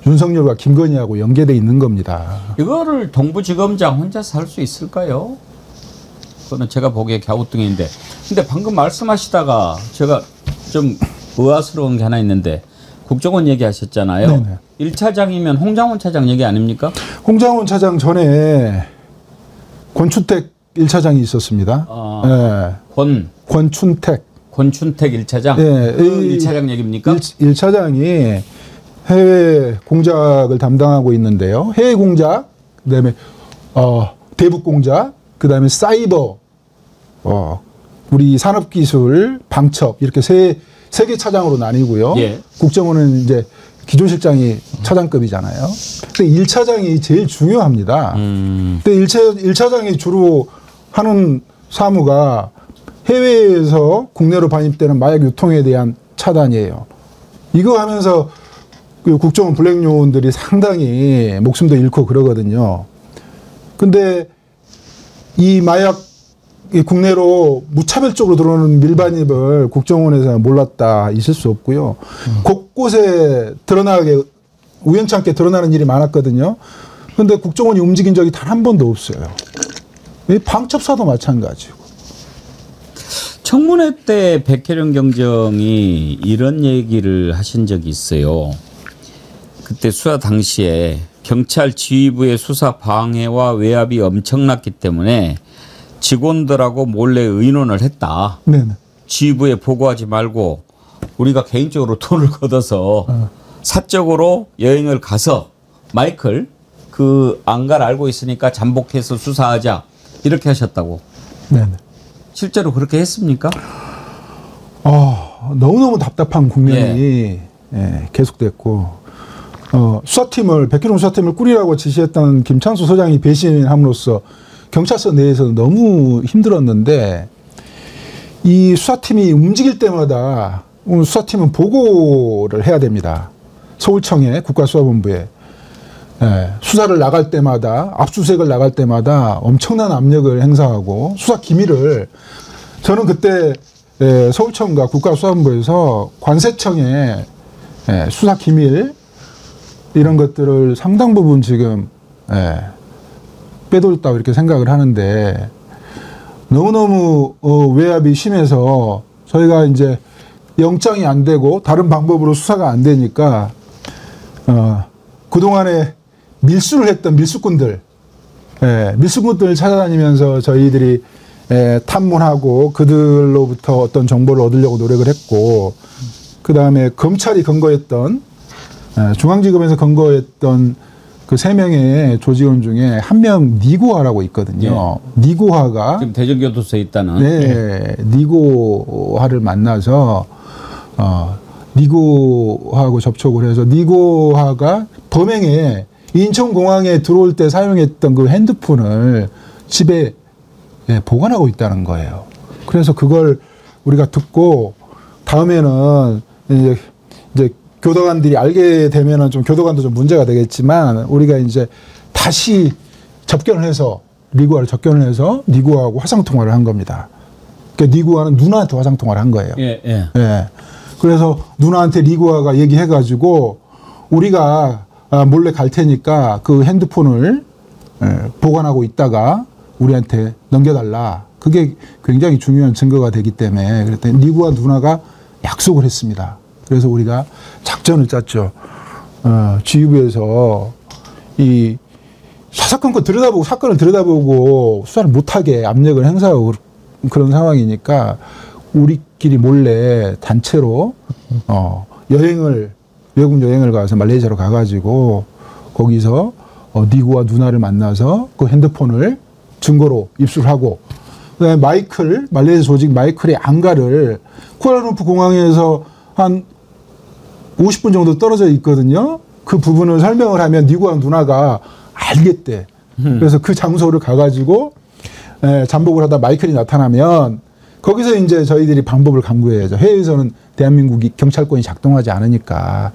윤석열과 김건희하고 연계돼 있는 겁니다. 이거를 동부지검장 혼자서 할 수 있을까요? 그거는 제가 보기에 갸우뚱인데. 근데 방금 말씀하시다가 제가 좀 의아스러운 게 하나 있는데 국정원 얘기하셨잖아요. 네네. 1차장이면 홍장훈 차장 얘기 아닙니까? 홍장훈 차장 전에 권춘택 1차장이 있었습니다. 권춘택 1차장? 예, 그 1차장 얘기입니까? 1차장이 해외 공작을 담당하고 있는데요. 해외 공작, 그다음에 대북 공작, 그다음에 사이버, 우리 산업기술, 방첩 이렇게 세 개 차장으로 나뉘고요. 예. 국정원은 이제 기조실장이 차장급이잖아요. 근데 1차장이 제일 중요합니다. 근데 1차장이 주로 하는 사무가 해외에서 국내로 반입되는 마약 유통에 대한 차단이에요. 이거 하면서 그 국정원 블랙 요원들이 상당히 목숨도 잃고 그러거든요. 근데 이 마약 국내로 무차별적으로 들어오는 밀반입을 국정원에서 몰랐다 있을 수 없고요. 곳곳에 드러나게 우연찮게 드러나는 일이 많았거든요. 그런데 국정원이 움직인 적이 단 한 번도 없어요. 이 방첩사도 마찬가지고. 청문회 때 백혜련 경정이 이런 얘기를 하신 적이 있어요. 그때 수사 당시에 경찰 지휘부의 수사 방해와 외압이 엄청났기 때문에 직원들하고 몰래 의논을 했다. 네네. 지휘부에 보고하지 말고 우리가 개인적으로 돈을 걷어서 사적으로 여행을 가서 마이클 그 안가를 알고 있으니까 잠복해서 수사하자 이렇게 하셨다고. 네네. 실제로 그렇게 했습니까? 너무너무 답답한 국면이 계속됐고 수사팀을 백희룡 수사팀을 꾸리라고 지시했던 김창수 소장이 배신함으로써 경찰서 내에서 너무 힘들었는데 이 수사팀이 움직일 때마다 수사팀은 보고를 해야 됩니다. 서울청에 국가수사본부에 수사를 나갈 때마다 압수수색을 나갈 때마다 엄청난 압력을 행사하고 수사 기밀을 저는 그때 서울청과 국가수사본부에서 관세청에 수사 기밀 이런 것들을 상당 부분 지금 빼돌렸다고 이렇게 생각을 하는데 너무너무 외압이 심해서 저희가 이제 영장이 안 되고 다른 방법으로 수사가 안 되니까 그동안에 밀수를 했던 밀수꾼들 밀수꾼들을 찾아다니면서 저희들이 탐문하고 그들로부터 어떤 정보를 얻으려고 노력을 했고 그다음에 검찰이 검거했던 중앙지검에서 검거했던 그 3명의 조직원 중에 한 명 니고하라고 있거든요. 니고하가 지금 대전교도소에 있다는. 니고하를 만나서 니고하고 접촉을 해서 니고하가 범행에 인천공항에 들어올 때 사용했던 그 핸드폰을 집에 보관하고 있다는 거예요. 그래서 그걸 우리가 듣고 다음에는 이제 교도관들이 알게 되면은 좀 교도관도 좀 문제가 되겠지만 우리가 이제 다시 접견을 해서 니고하를 접견을 해서 니고하고 화상 통화를 한 겁니다. 그러니까 니고하는 누나한테 화상 통화를 한 거예요. 그래서 누나한테 니고하가 얘기해가지고 우리가 몰래 갈 테니까 그 핸드폰을 보관하고 있다가 우리한테 넘겨달라. 그게 굉장히 중요한 증거가 되기 때문에 그랬더니 니고와 누나가 약속을 했습니다. 그래서 우리가 작전을 짰죠. 지휘부에서 이 사건을 들여다보고 수사를 못하게 압력을 행사하고 그런 상황이니까 우리끼리 몰래 단체로 외국 여행을 가서 말레이시아로 가가지고 거기서 니고와 누나를 만나서 그 핸드폰을 증거로 입수하고 그다음에 말레이시아 조직 마이클의 안가를 쿠알라룸푸르 공항에서 한 50분 정도 떨어져 있거든요. 그 부분을 설명을 하면 니고와 누나가 알겠대. 그래서 그 장소를 가가지고 잠복을 하다 마이클이 나타나면 거기서 이제 저희들이 방법을 강구해야죠. 해외에서는 대한민국이 경찰권이 작동하지 않으니까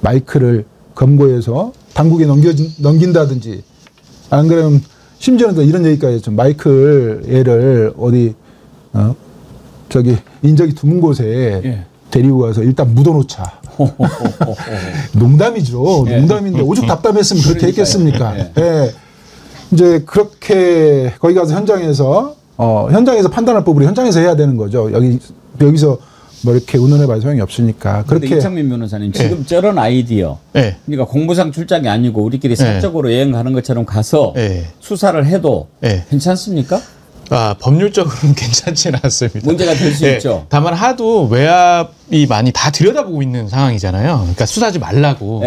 마이클을 검거해서 당국에 넘긴다든지 안 그러면 심지어는 또 이런 얘기까지 했죠. 마이클 애를 어디 인적이 드문 곳에 데리고 가서 일단 묻어놓자. 농담이죠. 농담인데 오죽 답답했으면 그렇게 했겠습니까? 이제 그렇게 거기 가서 현장에서 판단할 법을 현장에서 해야 되는 거죠. 여기서 뭐 이렇게 의논해봐야 소용이 없으니까. 그런데 이창민 변호사님 지금 저런 아이디어, 그러니까 공부상 출장이 아니고 우리끼리 사적으로 여행 가는 것처럼 가서 수사를 해도 괜찮습니까? 법률적으로는 괜찮지는 않습니다. 문제가 될 수 있죠. 다만 하도 외압이 많이 다 들여다보고 있는 상황이잖아요. 그러니까 수사하지 말라고.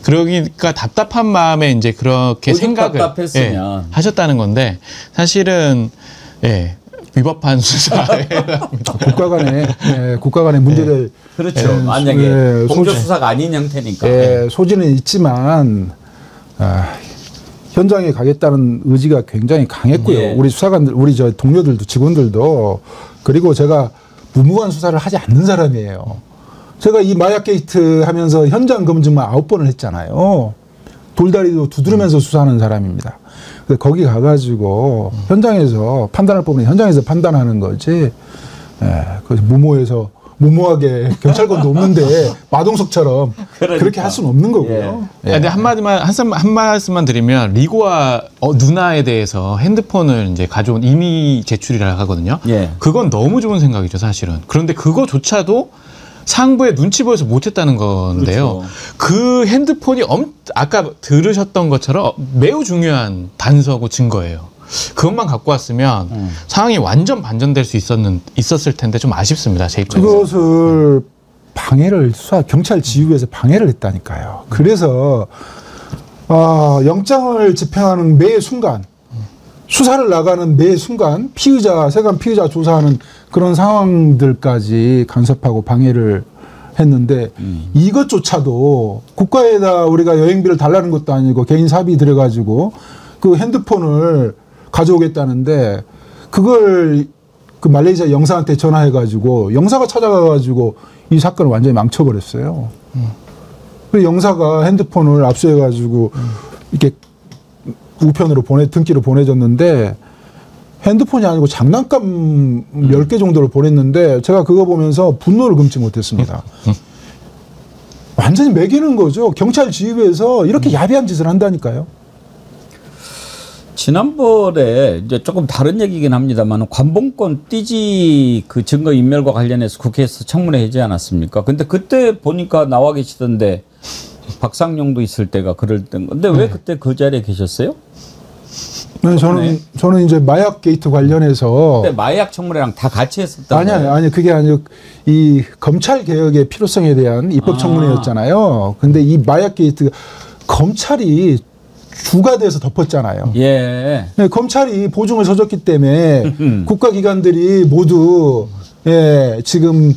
그러니까 답답한 마음에 이제 그렇게 생각을 하셨다는 건데 사실은 위법한 수사에 국가 간의 문제를 그렇죠. 만약에 공조 수사가 아닌 형태니까 소지는 있지만 현장에 가겠다는 의지가 굉장히 강했고요. 우리 수사관들, 우리 동료들도 직원들도 그리고 제가 무모한 수사를 하지 않는 사람이에요. 제가 이 마약 게이트 하면서 현장 검증만 9번을 했잖아요. 돌다리도 두드리면서 수사하는 사람입니다. 근데 거기 가가지고 현장에서 판단할 부분은 현장에서 판단하는 거지. 그래서 무모하게 경찰권도 없는데 마동석처럼 그렇게 할 수는 없는 거고요. 근데 한 말씀만 드리면 리고와 누나에 대해서 핸드폰을 이제 가져온 이미 제출이라 하거든요. 그건 너무 좋은 생각이죠, 사실은. 그런데 그거조차도 상부에 눈치 보여서 못했다는 건데요. 그렇죠. 그 핸드폰이 아까 들으셨던 것처럼 매우 중요한 단서고 증거예요. 그것만 갖고 왔으면 상황이 완전 반전될 수 있었을 텐데 좀 아쉽습니다. 제 입장에서. 그것을 경찰 지휘부에서 방해를 했다니까요. 그래서 영장을 집행하는 매 순간, 수사를 나가는 매 순간 세관 피의자 조사하는 그런 상황들까지 간섭하고 방해를 했는데 이것조차도 국가에다 우리가 여행비를 달라는 것도 아니고 개인 사비 들여가지고 그 핸드폰을 가져오겠다는데 그걸 그 말레이시아 영사한테 전화해가지고 영사가 찾아가가지고 이 사건을 완전히 망쳐버렸어요. 그 영사가 핸드폰을 압수해가지고 이렇게 우편으로 등기로 보내줬는데 핸드폰이 아니고 장난감 10개 정도를 보냈는데 제가 그거 보면서 분노를 금치 못했습니다. 완전히 매기는 거죠. 경찰 지휘부에서 이렇게 야비한 짓을 한다니까요. 지난번에 이제 조금 다른 얘기긴 합니다만 관봉권 띠지 그 증거 인멸과 관련해서 국회에서 청문회 하지 않았습니까? 근데 그때 보니까 나와 계시던데 박상용도 있을 때가 그럴 땐 근데 왜 그때 그 자리에 계셨어요? 네, 저는 이제 마약 게이트 관련해서 그때 마약 청문회랑 다 같이 했었던 거예요. 아니 그게 아니고 이 검찰 개혁의 필요성에 대한 입법 청문회였잖아요. 근데 이 마약 게이트 검찰이 주가 돼서 덮었잖아요. 예. 네, 검찰이 보증을 서줬기 때문에 국가기관들이 모두 지금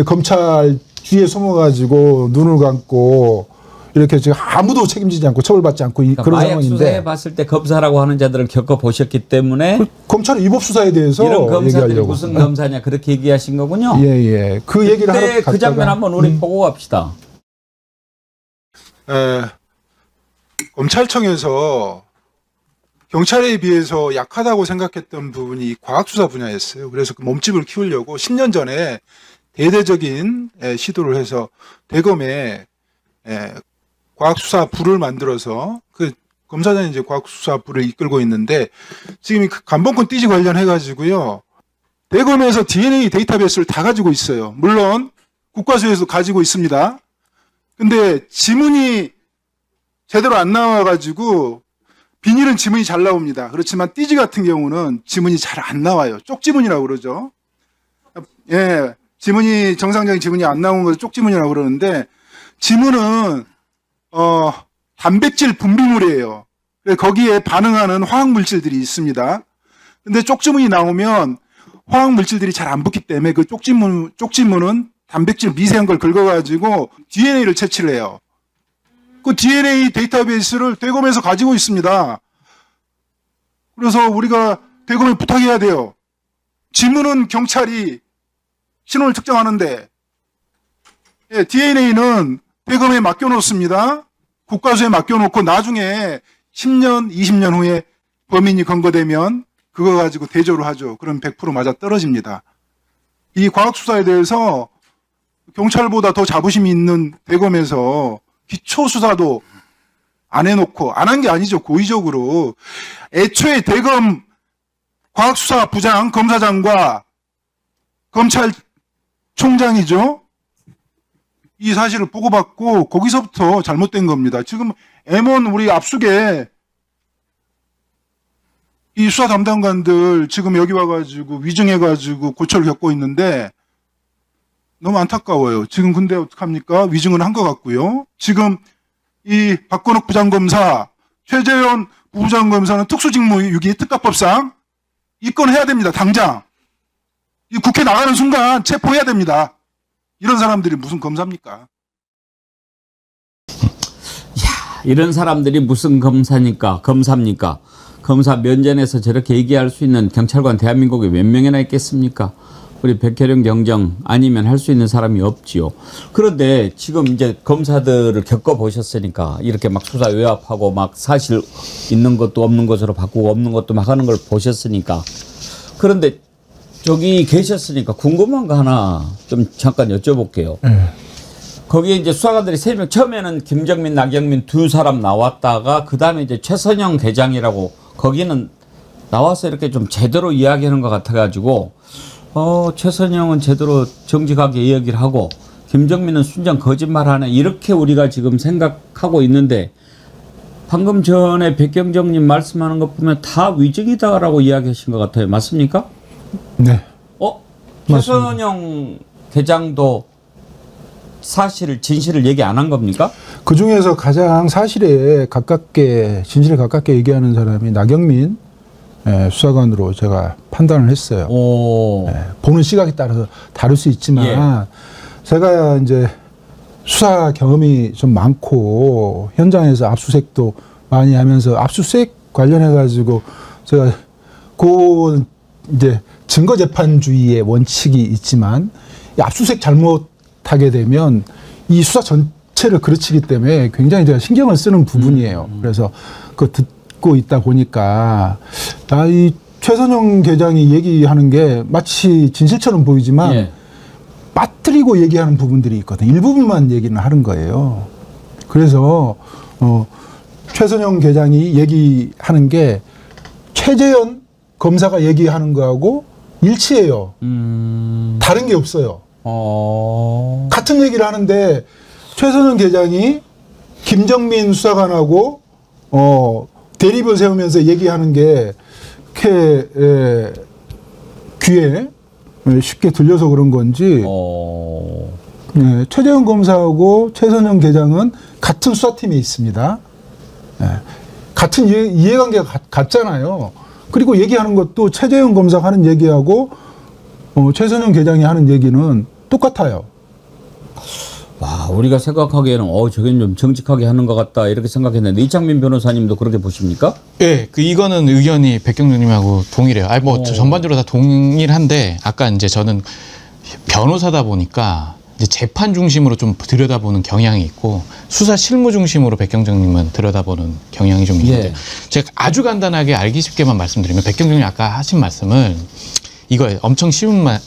검찰 뒤에 숨어가지고 눈을 감고 이렇게 지금 아무도 책임지지 않고 처벌받지 않고 그러니까 그런 마약 상황인데 수사해 봤을 때 검사라고 하는 자들을 겪어보셨기 때문에 검찰의 위법 수사에 대해서 이런 검사들이 얘기하려고. 무슨 검사냐 그렇게 얘기하신 거군요. 예. 그 얘기를 하러 그때 그 장면 한번 우리 보고 갑시다. 검찰청에서 경찰에 비해서 약하다고 생각했던 부분이 과학수사 분야였어요. 그래서 그 몸집을 키우려고 10년 전에 대대적인 시도를 해서 대검에 과학수사부를 만들어서 그 검사장이 이제 과학수사부를 이끌고 있는데 지금 관봉권 띠지 관련해가지고요. 대검에서 DNA 데이터베이스를 다 가지고 있어요. 물론 국과수에서 가지고 있습니다. 근데 지문이 제대로 안 나와가지고 비닐은 지문이 잘 나옵니다. 그렇지만 띠지 같은 경우는 지문이 잘 안 나와요. 쪽지문이라고 그러죠. 예, 지문이 정상적인 지문이 안 나오는 것을 쪽지문이라고 그러는데 지문은 단백질 분비물이에요. 거기에 반응하는 화학 물질들이 있습니다. 근데 쪽지문이 나오면 화학 물질들이 잘 안 붙기 때문에 그 쪽지문은 단백질 미세한 걸 긁어가지고 DNA를 채취를 해요. 그 DNA 데이터베이스를 대검에서 가지고 있습니다. 그래서 우리가 대검에 부탁해야 돼요. 지문은 경찰이 신원을 측정하는데 DNA는 대검에 맡겨놓습니다. 국과수에 맡겨놓고 나중에 10년, 20년 후에 범인이 검거되면 그거 가지고 대조를 하죠. 그럼 100% 맞아 떨어집니다. 이 과학수사에 대해서 경찰보다 더 자부심이 있는 대검에서 기초수사도 안 해놓고 안 한 게 아니죠. 고의적으로 애초에 대검 과학수사부장 검사장과 검찰총장이죠. 이 사실을 보고받고 거기서부터 잘못된 겁니다. 지금 M1 우리 압수계 이 수사 담당관들 지금 여기 와가지고 위증해가지고 고초를 겪고 있는데 너무 안타까워요. 지금 근데 어떡합니까? 위증은 한 것 같고요. 지금 이 박건욱 부장검사, 최재현 부장검사는 특수직무유기 특가법상 입건해야 됩니다. 당장. 이 국회 나가는 순간 체포해야 됩니다. 이런 사람들이 무슨 검사입니까? 이런 사람들이 무슨 검사입니까? 검사 면전에서 저렇게 얘기할 수 있는 경찰관 대한민국에 몇 명이나 있겠습니까? 우리 백혜령 경정 아니면 할 수 있는 사람이 없지요. 그런데 지금 이제 검사들을 겪어보셨으니까 이렇게 막 수사 외압하고 막 사실 있는 것도 없는 것으로 바꾸고 없는 것도 막 하는 걸 보셨으니까. 그런데 저기 계셨으니까 궁금한 거 하나 좀 잠깐 여쭤볼게요. 거기에 이제 수사관들이 3명, 처음에는 김정민, 나경민 2사람 나왔다가 그 다음에 이제 최선영 대장이라고 거기는 나와서 이렇게 좀 제대로 이야기하는 것 같아가지고 최선영은 제대로 정직하게 이야기를 하고 김정민은 순전 거짓말하네 이렇게 우리가 지금 생각하고 있는데 방금 전에 백경정님 말씀하는 것 보면 다 위증이다라고 이야기하신 것 같아요. 맞습니까? 네. 최선영 계장도 사실을 진실을 얘기 안 한 겁니까? 그 중에서 가장 사실에 가깝게 진실에 가깝게 얘기하는 사람이 나경민 수사관으로 제가 판단을 했어요. 보는 시각에 따라서 다를 수 있지만 제가 이제 수사 경험이 좀 많고 현장에서 압수수색도 많이 하면서 압수수색 관련해 가지고 제가 그 이제 증거 재판주의의 원칙이 있지만 이 압수수색 잘못하게 되면 이 수사 전체를 그르치기 때문에 굉장히 제가 신경을 쓰는 부분이에요. 그래서 그 듣고 있다 보니까 이 최선영 계장이 얘기하는 게 마치 진실처럼 보이지만 빠뜨리고 얘기하는 부분들이 있거든요. 일부분만 얘기는 하는 거예요. 그래서 최선영 계장이 얘기하는 게 최재현 검사가 얘기하는 거하고 일치해요. 다른 게 없어요. 같은 얘기를 하는데 최선영 계장이 김정민 수사관하고 대립을 세우면서 얘기하는 게 이렇게 귀에 쉽게 들려서 그런 건지 최재현 검사하고 최선영 계장은 같은 수사팀에 있습니다. 같은 이해관계가 같잖아요. 그리고 얘기하는 것도 최재현 검사가 하는 얘기하고 최선영 계장이 하는 얘기는 똑같아요. 와, 우리가 생각하기에는 저긴 좀 정직하게 하는 것 같다 이렇게 생각했는데 이창민 변호사님도 그렇게 보십니까? 네, 이거는 의견이 백경정님하고 동일해요. 전반적으로 다 동일한데 아까 이제 저는 변호사다 보니까 이제 재판 중심으로 좀 들여다보는 경향이 있고 수사 실무 중심으로 백경정님은 들여다보는 경향이 좀 있는데 제가 아주 간단하게 알기 쉽게만 말씀드리면 백경정님 아까 하신 말씀을 이거예요. 엄청 쉬운 말.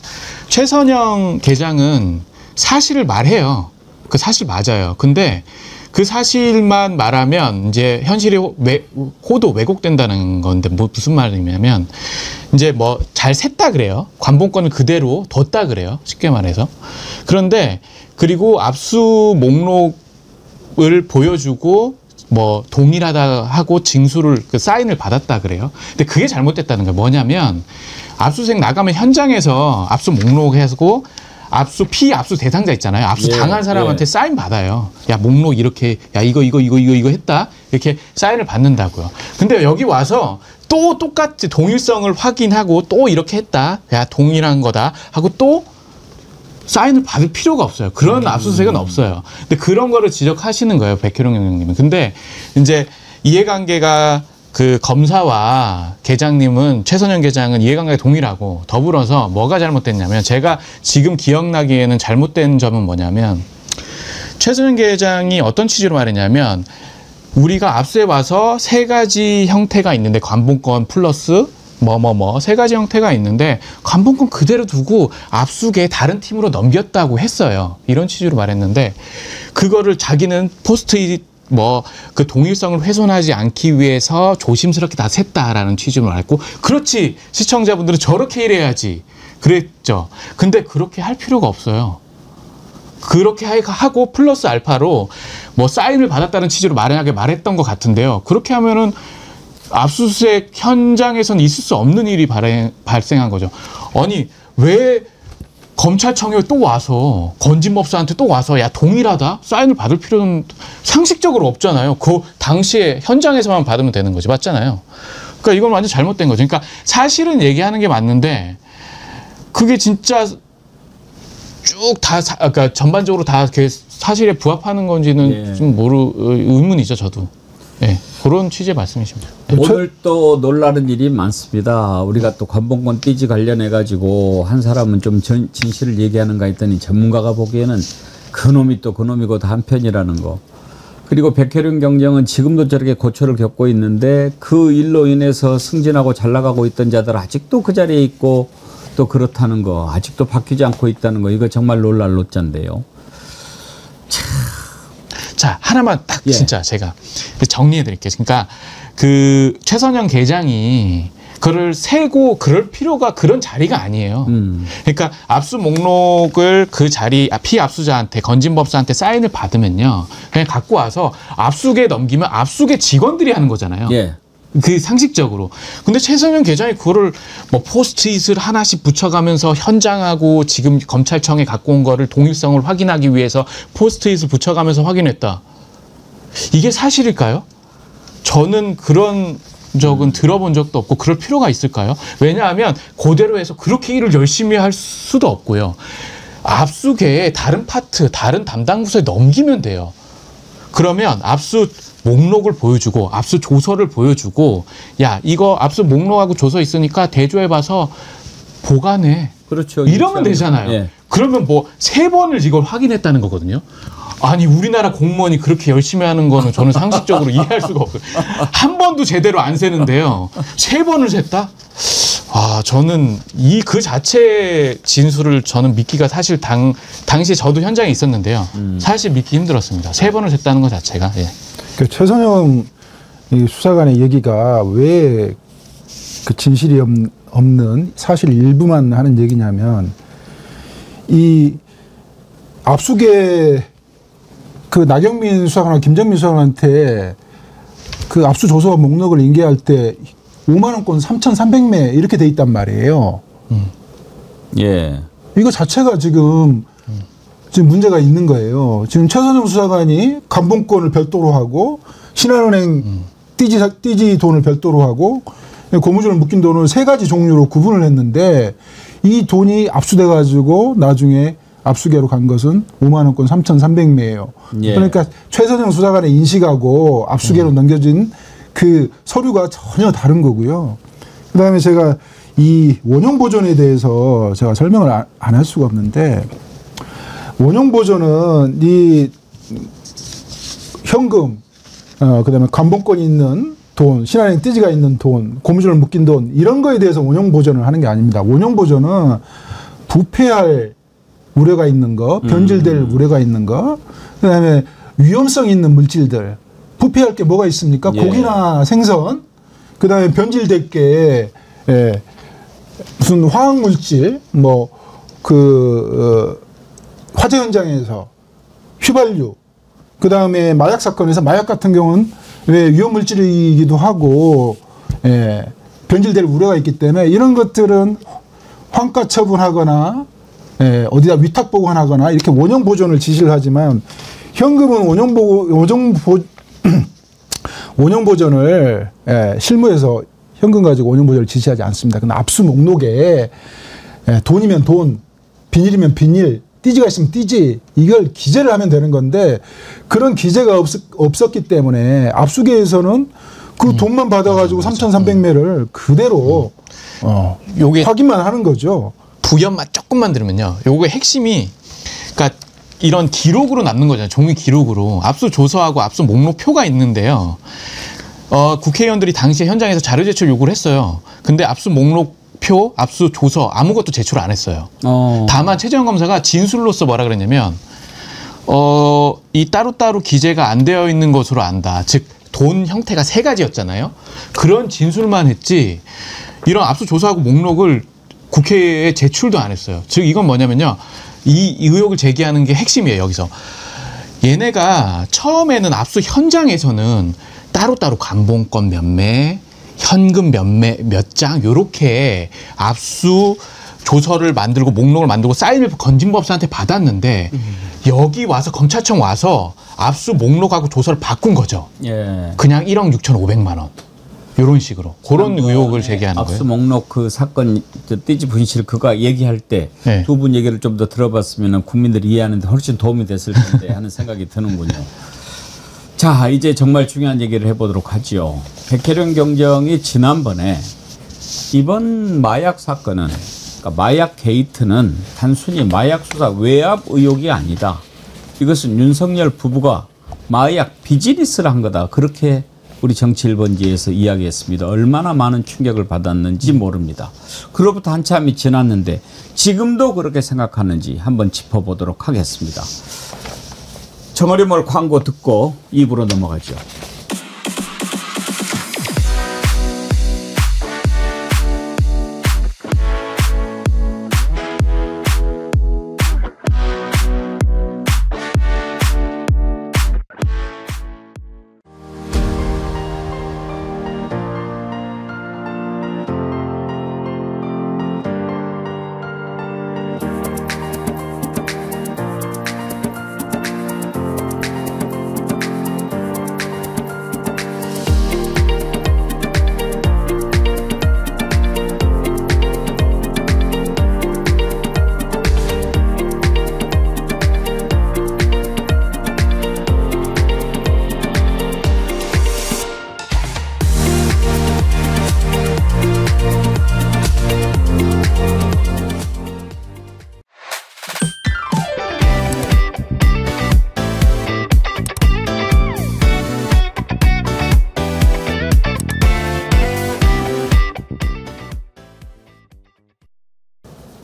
최선영 계장은 사실을 말해요. 그 사실 맞아요. 근데 그 사실만 말하면 이제 현실이 호도 왜곡된다는 건데 무슨 말이냐면 이제 뭐 잘 샜다 그래요. 관본권을 그대로 뒀다 그래요. 쉽게 말해서. 그런데 그리고 압수 목록을 보여주고 뭐 동일하다 하고 징수를 그 사인을 받았다 그래요. 근데 그게 잘못됐다는 거예요. 뭐냐면 압수수색 나가면 현장에서 압수 목록 해고 압수 대상자 있잖아요. 압수 당한 사람한테 사인 받아요. 야, 목록 이렇게, 야, 이거 했다. 이렇게 사인을 받는다고요. 근데 여기 와서 또 똑같이 동일성을 확인하고 또 이렇게 했다. 야, 동일한 거다. 하고 또 사인을 받을 필요가 없어요. 그런 압수수색은 없어요. 근데 그런 거를 지적하시는 거예요. 백혜룡 형님은. 근데 이제 이해관계가 그 검사와 계장님은 최선영 계장은 이해관계가 동일하고 더불어서 뭐가 잘못됐냐면 제가 지금 기억나기에는 잘못된 점은 뭐냐면 최선영 계장이 어떤 취지로 말했냐면 우리가 압수해 와서 3가지 형태가 있는데 관본권 플러스 세 가지 형태가 있는데 관본권 그대로 두고 압수계 다른 팀으로 넘겼다고 했어요. 이런 취지로 말했는데 그거를 자기는 포스트잇 그 동일성을 훼손하지 않기 위해서 조심스럽게 다 셌다라는 취지로 말했고, 그렇지, 시청자분들은 저렇게 일해야지 그랬죠. 근데 그렇게 할 필요가 없어요. 그렇게 하고 플러스 알파로 사인을 받았다는 취지로 만약에 말했던 것 같은데요. 그렇게 하면은 압수수색 현장에서는 있을 수 없는 일이 발생한 거죠. 아니, 왜 검찰청에 또 와서 건진법사한테 또 와서 야, 동일하다? 사인을 받을 필요는 상식적으로 없잖아요. 그 당시에 현장에서만 받으면 되는 거지. 맞잖아요. 그러니까 이건 완전 잘못된 거죠. 그러니까 사실은 얘기하는 게 맞는데 그게 진짜 쭉 다 그러니까 전반적으로 다 사실에 부합하는 건지는 좀 의문이죠, 저도. 네, 그런 취지의 말씀이십니다. 오늘 또 놀라는 일이 많습니다. 우리가 또 관본권 띠지 관련해 가지고 한 사람은 좀 진실을 얘기하는가 했더니 전문가가 보기에는 그놈이 또 그놈이고 다 한편이라는 거. 그리고 백혜룡 경정은 지금도 저렇게 고초를 겪고 있는데 그 일로 인해서 승진하고 잘 나가고 있던 자들 아직도 그 자리에 있고 또 그렇다는 거, 아직도 바뀌지 않고 있다는 거, 이거 정말 놀랄 노자인데요. 자, 하나만 딱 진짜 제가 정리해 드릴게요. 그러니까 그 최선영 계장이 그걸 세고 그럴 필요가 그런 자리가 아니에요. 그러니까 압수 목록을 그 자리 피압수자한테 건진법사한테 사인을 받으면요, 그냥 갖고 와서 압수계 넘기면 압수계 직원들이 하는 거잖아요. 예. 그 상식적으로. 근데 최선영 계장이 그거를 뭐 포스트잇을 하나씩 붙여가면서 현장하고 지금 검찰청에 갖고 온 거를 동일성을 확인하기 위해서 포스트잇을 붙여가면서 확인했다. 이게 사실일까요? 저는 그런 적은 들어본 적도 없고 그럴 필요가 있을까요? 왜냐하면 그대로 해서 그렇게 일을 열심히 할 수도 없고요. 압수계의 다른 파트, 다른 담당 부서에 넘기면 돼요. 그러면 압수 목록을 보여주고 압수 조서를 보여주고, 야, 이거 압수 목록하고 조서 있으니까 대조해봐서 보관해. 그렇죠. 이러면 되잖아요. 예. 그러면 뭐 3번을 이걸 확인했다는 거거든요. 아니, 우리나라 공무원이 그렇게 열심히 하는 거는 저는 상식적으로 이해할 수가 없어요. 한 번도 제대로 안 세는데요, 3번을 셌다? 아, 저는 그 자체 진술을 저는 믿기가 사실 당시에 저도 현장에 있었는데요. 사실 믿기 힘들었습니다. 3번을 셌다는 것 자체가. 예. 그 최선영 수사관의 얘기가 왜 그 진실이 없는 사실 일부만 하는 얘기냐면, 이 압수계 그 나경민 수사관과 김정민 수사관한테 그 압수 조서 목록을 인계할 때 5만 원권 3,300매 이렇게 돼 있단 말이에요. 예. 이거 자체가 지금 문제가 있는 거예요. 지금 최선영 수사관이 감봉권을 별도로 하고 신한은행 띠지 돈을 별도로 하고 고무줄을 묶인 돈을 3가지 종류로 구분을 했는데, 이 돈이 압수돼 가지고 나중에 압수계로 간 것은 5만 원권 3,300매예요. 예. 그러니까 최선영 수사관의 인식하고 압수계로 넘겨진 그 서류가 전혀 다른 거고요. 그다음에 제가 이 원형 보존에 대해서 제가 설명을 안 할 수가 없는데, 원형 보존은 이 현금, 그다음에 감봉권이 있는 돈, 신한은행 띠지가 있는 돈, 고무줄을 묶인 돈, 이런 거에 대해서 원형 보존을 하는 게 아닙니다. 원형 보존은 부패할 우려가 있는 거, 변질될 우려가 있는 거, 그다음에 위험성 있는 물질들, 부패할 게 뭐가 있습니까? 예. 고기나 생선, 그다음에 변질될 게 무슨 화학 물질, 뭐 화재 현장에서 휘발유, 그다음에 마약 사건에서 마약 같은 경우는 왜 위험 물질이기도 하고 변질될 우려가 있기 때문에 이런 것들은 환가 처분하거나 어디다 위탁 보관하거나 이렇게 원형 보존을 지시를 하지만, 현금은 원형 보존을 실무에서 현금 가지고 원형 보존을 지시하지 않습니다. 근데 압수 목록에 돈이면 돈, 비닐이면 비닐, 띠지가 있으면 띠지, 이걸 기재를 하면 되는 건데, 그런 기재가 없었기 때문에 압수계에서는 그 돈만 받아가지고 3,300매를 그대로 요게 확인만 하는 거죠. 부연만 조금만 들으면요, 요게 핵심이, 그러니까 이런 기록으로 남는 거잖아요. 종이 기록으로. 압수 조서하고 압수 목록표가 있는데요. 국회의원들이 당시에 현장에서 자료 제출 요구를 했어요. 근데 압수 목록표, 압수 조서 아무것도 제출 안 했어요. 다만 최재형 검사가 진술로서 뭐라 그랬냐면, 이 따로따로 기재가 안 되어 있는 것으로 안다. 즉, 돈 형태가 3가지였잖아요. 그런 진술만 했지, 이런 압수 조사하고 목록을 국회에 제출도 안 했어요. 즉, 이건 뭐냐면요, 이 의혹을 제기하는 게 핵심이에요. 여기서 얘네가 처음에는 압수 현장에서는 따로따로 감봉권 몇 매, 현금 몇 장, 요렇게 압수 조서를 만들고 목록을 만들고 사인을 건진법사한테 받았는데, 여기 와서 검찰청 와서 압수 목록하고 조서를 바꾼 거죠. 예. 그냥 1억 6,500만 원. 이런 식으로. 그런 의혹을 제기하는 거예요. 압수 목록 그 사건 띠지 분실 그거 얘기할 때 두 분 네. 얘기를 좀 더 들어봤으면 국민들이 이해하는데 훨씬 도움이 됐을 텐데 하는 생각이 드는군요. 자, 이제 정말 중요한 얘기를 해보도록 하죠. 백혜련 경정이 지난번에 이번 마약 사건은, 그러니까 마약 게이트는 단순히 마약 수사 외압 의혹이 아니다. 이것은 윤석열 부부가 마약 비즈니스를 한 거다. 그렇게 우리 정치 1번지에서 이야기했습니다. 얼마나 많은 충격을 받았는지 모릅니다. 그로부터 한참이 지났는데 지금도 그렇게 생각하는지 한번 짚어보도록 하겠습니다. 정어리몰 광고 듣고 입으로 넘어가죠.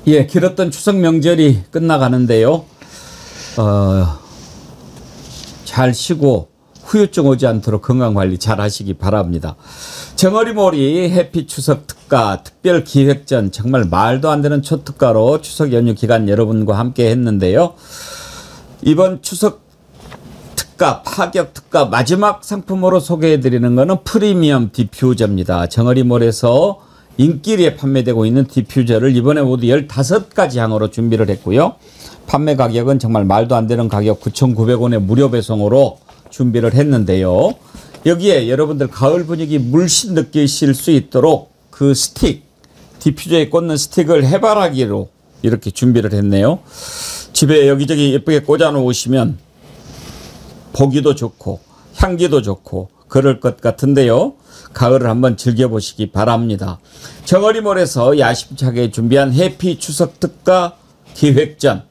예, 길었던 추석 명절이 끝나가는데요. 잘 쉬고 후유증 오지 않도록 건강관리 잘 하시기 바랍니다. 정어리몰이 해피 추석 특가 특별 기획전, 정말 말도 안 되는 초특가로 추석 연휴 기간 여러분과 함께 했는데요. 이번 추석 특가, 파격 특가 마지막 상품으로 소개해드리는 것은 프리미엄 디퓨저입니다. 정어리몰에서 인기리에 판매되고 있는 디퓨저를 이번에 모두 15가지 향으로 준비를 했고요. 판매 가격은 정말 말도 안 되는 가격 9,900원의 무료 배송으로 준비를 했는데요. 여기에 여러분들 가을 분위기 물씬 느끼실 수 있도록 그 스틱, 디퓨저에 꽂는 스틱을 해바라기로 이렇게 준비를 했네요. 집에 여기저기 예쁘게 꽂아 놓으시면 보기도 좋고 향기도 좋고 그럴 것 같은데요. 가을을 한번 즐겨보시기 바랍니다. 정어리몰에서 야심차게 준비한 해피 추석 특가 기획전,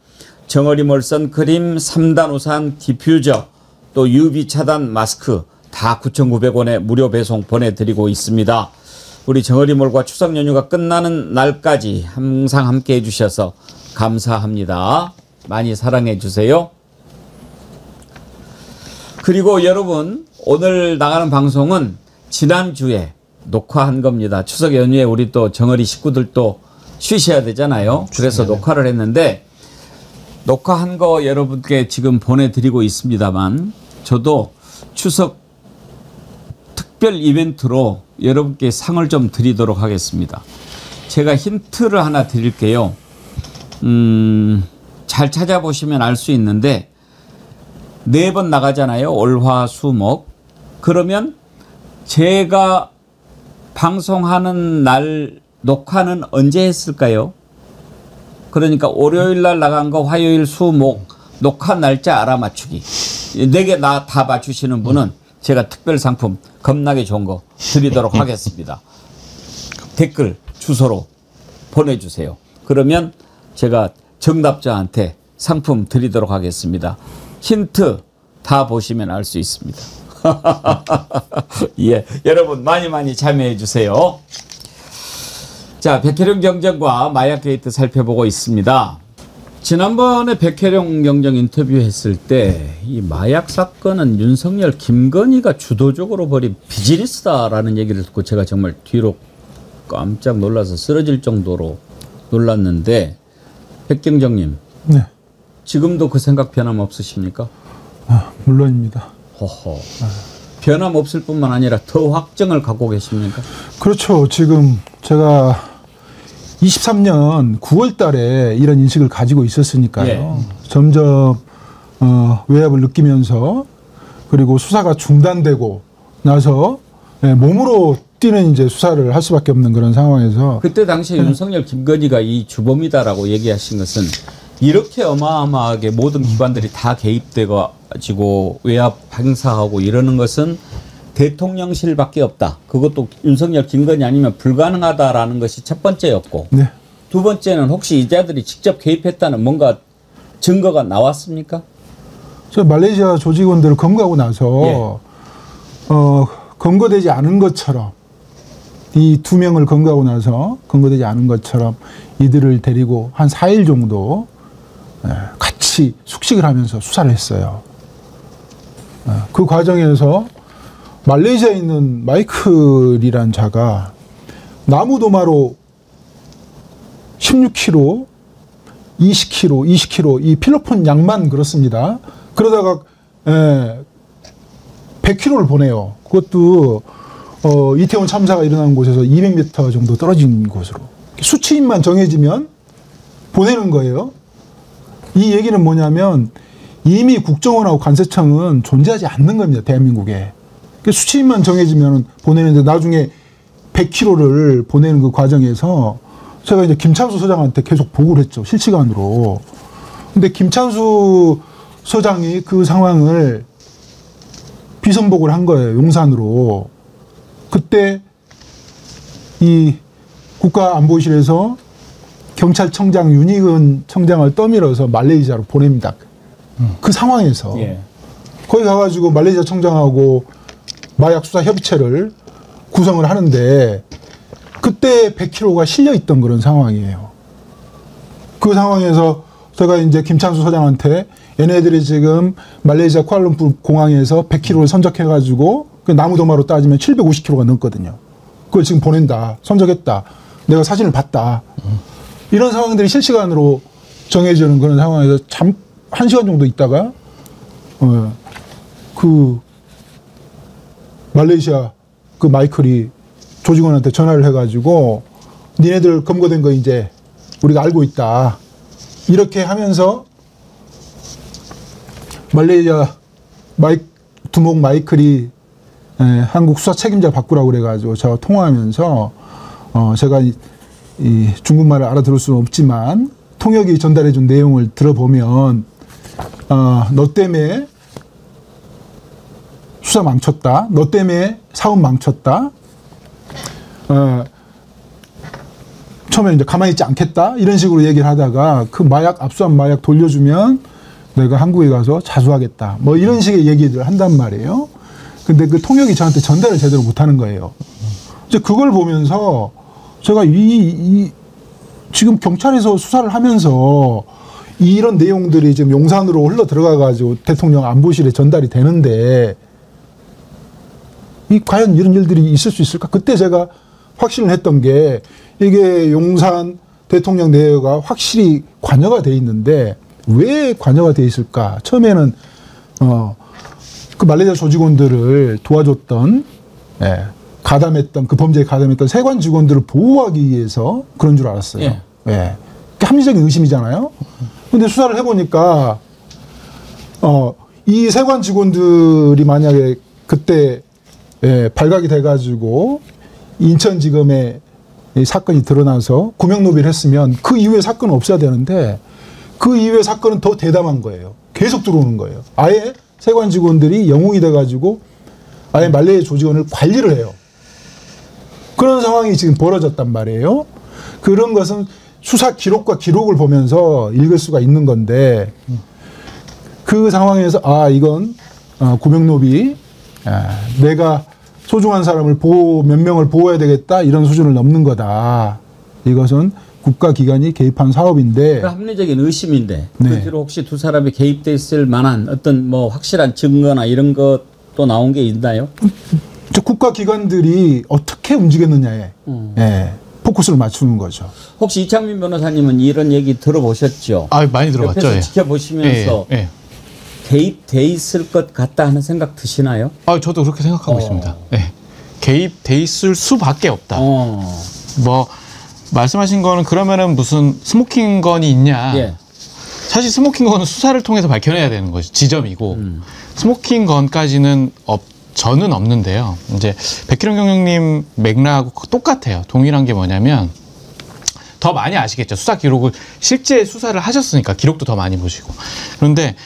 정어리몰 선크림 3단 우산 디퓨저, 또 UV 차단 마스크 다 9,900원에 무료 배송 보내드리고 있습니다. 우리 정어리몰과 추석 연휴가 끝나는 날까지 항상 함께 해주셔서 감사합니다. 많이 사랑해 주세요. 그리고 여러분, 오늘 나가는 방송은 지난주에 녹화한 겁니다. 추석 연휴에 우리 또 정어리 식구들도 쉬셔야 되잖아요. 그래서 녹화를 했는데 녹화한 거 여러분께 지금 보내드리고 있습니다만, 저도 추석 특별 이벤트로 여러분께 상을 좀 드리도록 하겠습니다. 제가 힌트를 하나 드릴게요. 잘 찾아보시면 알 수 있는데 4번 나가잖아요. 월화수목. 그러면 제가 방송하는 날 녹화는 언제 했을까요? 그러니까 월요일 날 나간 거 화요일 수목 녹화 날짜 알아맞추기. 4개 다 맞추시는 분은 제가 특별 상품 겁나게 좋은 거 드리도록 하겠습니다. 댓글 주소로 보내주세요. 그러면 제가 정답자한테 상품 드리도록 하겠습니다. 힌트 다 보시면 알 수 있습니다. 예, 여러분 많이 참여해 주세요. 자, 백혜령 경정과 마약 게이트 살펴보고 있습니다. 지난번에 백혜령 경정 인터뷰했을 때 이 마약 사건은 윤석열, 김건희가 주도적으로 벌인 비즈니스다라는 얘기를 듣고 제가 정말 뒤로 깜짝 놀라서 쓰러질 정도로 놀랐는데, 백경정님, 네. 지금도 그 생각 변함없으십니까? 물론입니다. 허허. 변함없을 뿐만 아니라 더 확정을 갖고 계십니까? 그렇죠. 지금 제가 23년 9월 달에 이런 인식을 가지고 있었으니까요. 예. 점점 외압을 느끼면서, 그리고 수사가 중단되고 나서 몸으로 뛰는 이제 수사를 할 수밖에 없는 그런 상황에서, 그때 당시에 윤석열, 김건희가 이 주범이다라고 얘기하신 것은 이렇게 어마어마하게 모든 기관들이 다 개입돼가지고 외압 행사하고 이러는 것은 대통령실밖에 없다. 그것도 윤석열, 김건희 아니면 불가능하다라는 것이 첫 번째였고, 네. 두 번째는 혹시 이자들이 직접 개입했다는 뭔가 증거가 나왔습니까? 저 말레이시아 조직원들을 검거하고 나서 검거되지 않은 것처럼, 이 2명을 검거하고 나서 검거되지 않은 것처럼 이들을 데리고 한 4일 정도 같이 숙식을 하면서 수사를 했어요. 그 과정에서 말레이시아에 있는 마이클이란 자가 나무도마로 16kg, 20kg 이 필로폰 양만 그렇습니다. 그러다가 100kg를 보내요. 그것도 이태원 참사가 일어난 곳에서 200m 정도 떨어진 곳으로. 수치인만 정해지면 보내는 거예요. 이 얘기는 뭐냐면 이미 국정원하고 관세청은 존재하지 않는 겁니다. 대한민국에. 수치인만 정해지면 보내는데, 나중에 100kg를 보내는 그 과정에서 제가 이제 김찬수 서장한테 계속 보고를 했죠. 실시간으로. 근데 김찬수 서장이 그 상황을 비선복을 한 거예요. 용산으로. 그때 이 국가안보실에서 경찰청장 윤희근 청장을 떠밀어서 말레이시아로 보냅니다. 그 상황에서. 예. 거기 가가지고 말레이시아 청장하고 마약 수사 협의체를 구성을 하는데, 그때 100kg가 실려 있던 그런 상황이에요. 그 상황에서 제가 이제 김찬수 서장한테 얘네들이 지금 말레이시아 쿠알라룸푸르 공항에서 100km를 선적해가지고 그 나무도마로 따지면 750km가 넘거든요. 그걸 지금 보낸다. 선적했다. 내가 사진을 봤다. 이런 상황들이 실시간으로 정해지는 그런 상황에서 참 1시간 정도 있다가 그 말레이시아 그 마이클이 조직원한테 전화를 해가지고 니네들 검거된 거 이제 우리가 알고 있다. 이렇게 하면서 말레이시아 두목 마이클이 한국 수사 책임자 바꾸라고 그래가지고 제가 통화하면서 제가 이 중국말을 알아들을 수는 없지만 통역이 전달해준 내용을 들어보면 너 때문에 수사 망쳤다. 너 때문에 사업 망쳤다. 처음에 이제 가만히 있지 않겠다. 이런 식으로 얘기를 하다가 그 압수한 마약 돌려주면 내가 한국에 가서 자수하겠다. 뭐 이런 식의 얘기를 한단 말이에요. 근데 그 통역이 저한테 전달을 제대로 못하는 거예요. 이제 그걸 보면서 제가 지금 경찰에서 수사를 하면서 이런 내용들이 지금 용산으로 흘러 들어가가지고 대통령 안보실에 전달이 되는데 과연 이런 일들이 있을 수 있을까? 그때 제가 확신을 했던 게 이게 용산 대통령 내외가 확실히 관여가 돼 있는데 왜 관여가 돼 있을까? 처음에는 그 말레이시아 조직원들을 도와줬던 가담했던 그 범죄에 가담했던 세관 직원들을 보호하기 위해서 그런 줄 알았어요. 예. 예. 합리적인 의심이잖아요. 근데 수사를 해보니까 이 세관 직원들이 만약에 그때 발각이 돼가지고 인천지검에 이 사건이 드러나서 구명노비를 했으면 그 이후에 사건은 없어야 되는데 그 이후에 사건은 더 대담한 거예요. 계속 들어오는 거예요. 아예 세관 직원들이 영웅이 돼가지고 아예 말레이시아 조직원을 관리를 해요. 그런 상황이 지금 벌어졌단 말이에요. 그런 것은 수사 기록과 기록을 보면서 읽을 수가 있는 건데 그 상황에서 이건 구명노비 내가 소중한 사람을 몇 명을 보호해야 되겠다 이런 수준을 넘는 거다. 이것은 국가기관이 개입한 사업인데 합리적인 의심인데 네. 그 뒤로 혹시 두 사람이 개입돼 있을 만한 어떤 뭐 확실한 증거나 이런 것도 나온 게 있나요? 국가기관들이 어떻게 움직였느냐에 포커스를 맞추는 거죠. 혹시 이창민 변호사님은 이런 얘기 들어보셨죠? 많이 들어봤죠. 옆에서 예. 지켜보시면서 예. 개입돼 있을 것 같다 하는 생각 드시나요? 저도 그렇게 생각하고 있습니다. 네. 개입돼 있을 수밖에 없다. 뭐 말씀하신 거는 그러면은 무슨 스모킹건이 있냐? 예. 사실 스모킹건은 수사를 통해서 밝혀내야 되는 것이 지점이고 스모킹건까지는 저는 없는데요. 이제 백희룡 경영님 맥락하고 똑같아요. 동일한 게 뭐냐면 더 많이 아시겠죠. 수사 기록을 실제 수사를 하셨으니까 기록도 더 많이 보시고. 그런데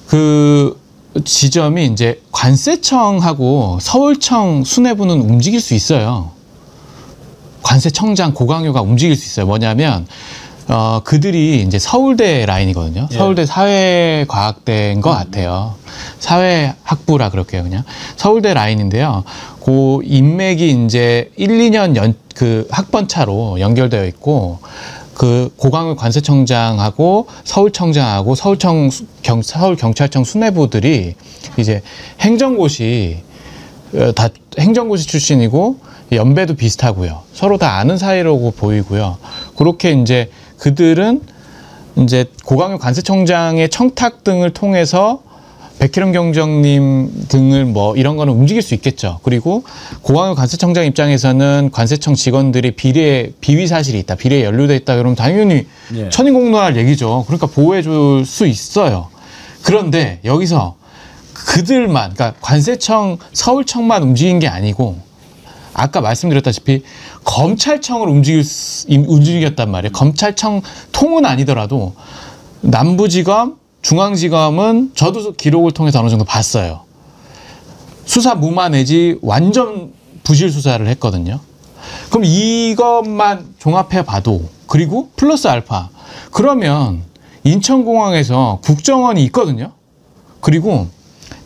그 지점이 이제 관세청하고 서울청 수뇌부는 움직일 수 있어요. 관세청장 고강요가 움직일 수 있어요. 뭐냐면 그들이 이제 서울대 라인이거든요. 예. 서울대 사회과학대인 것 같아요. 사회학부라 그럴게요, 그냥. 서울대 라인인데요. 그 인맥이 이제 1, 2년 그 학번 차로 연결되어 있고, 그 고강요 관세청장하고 서울청장하고 서울경찰청 수뇌부들이 이제 행정고시 다 행정고시 출신이고 연배도 비슷하고요. 서로 다 아는 사이라고 보이고요. 그렇게 이제 그들은 이제 고강요 관세청장의 청탁 등을 통해서 백희룡 경정님 등을 뭐 이런 거는 움직일 수 있겠죠. 그리고 고강요 관세청장 입장에서는 관세청 직원들이 비위 사실이 있다, 비리에 연루돼 있다 그러면 당연히 예. 천인공노할 얘기죠. 그러니까 보호해 줄 수 있어요. 그런데 여기서 그들만, 그러니까 관세청, 서울청만 움직인 게 아니고 아까 말씀드렸다시피 검찰청을 움직였단 말이에요. 검찰청 통은 아니더라도 남부지검, 중앙지검은 저도 기록을 통해서 어느 정도 봤어요. 수사 무마 내지 완전 부실 수사를 했거든요. 그럼 이것만 종합해 봐도, 그리고 플러스 알파, 그러면 인천공항에서 국정원이 있거든요. 그리고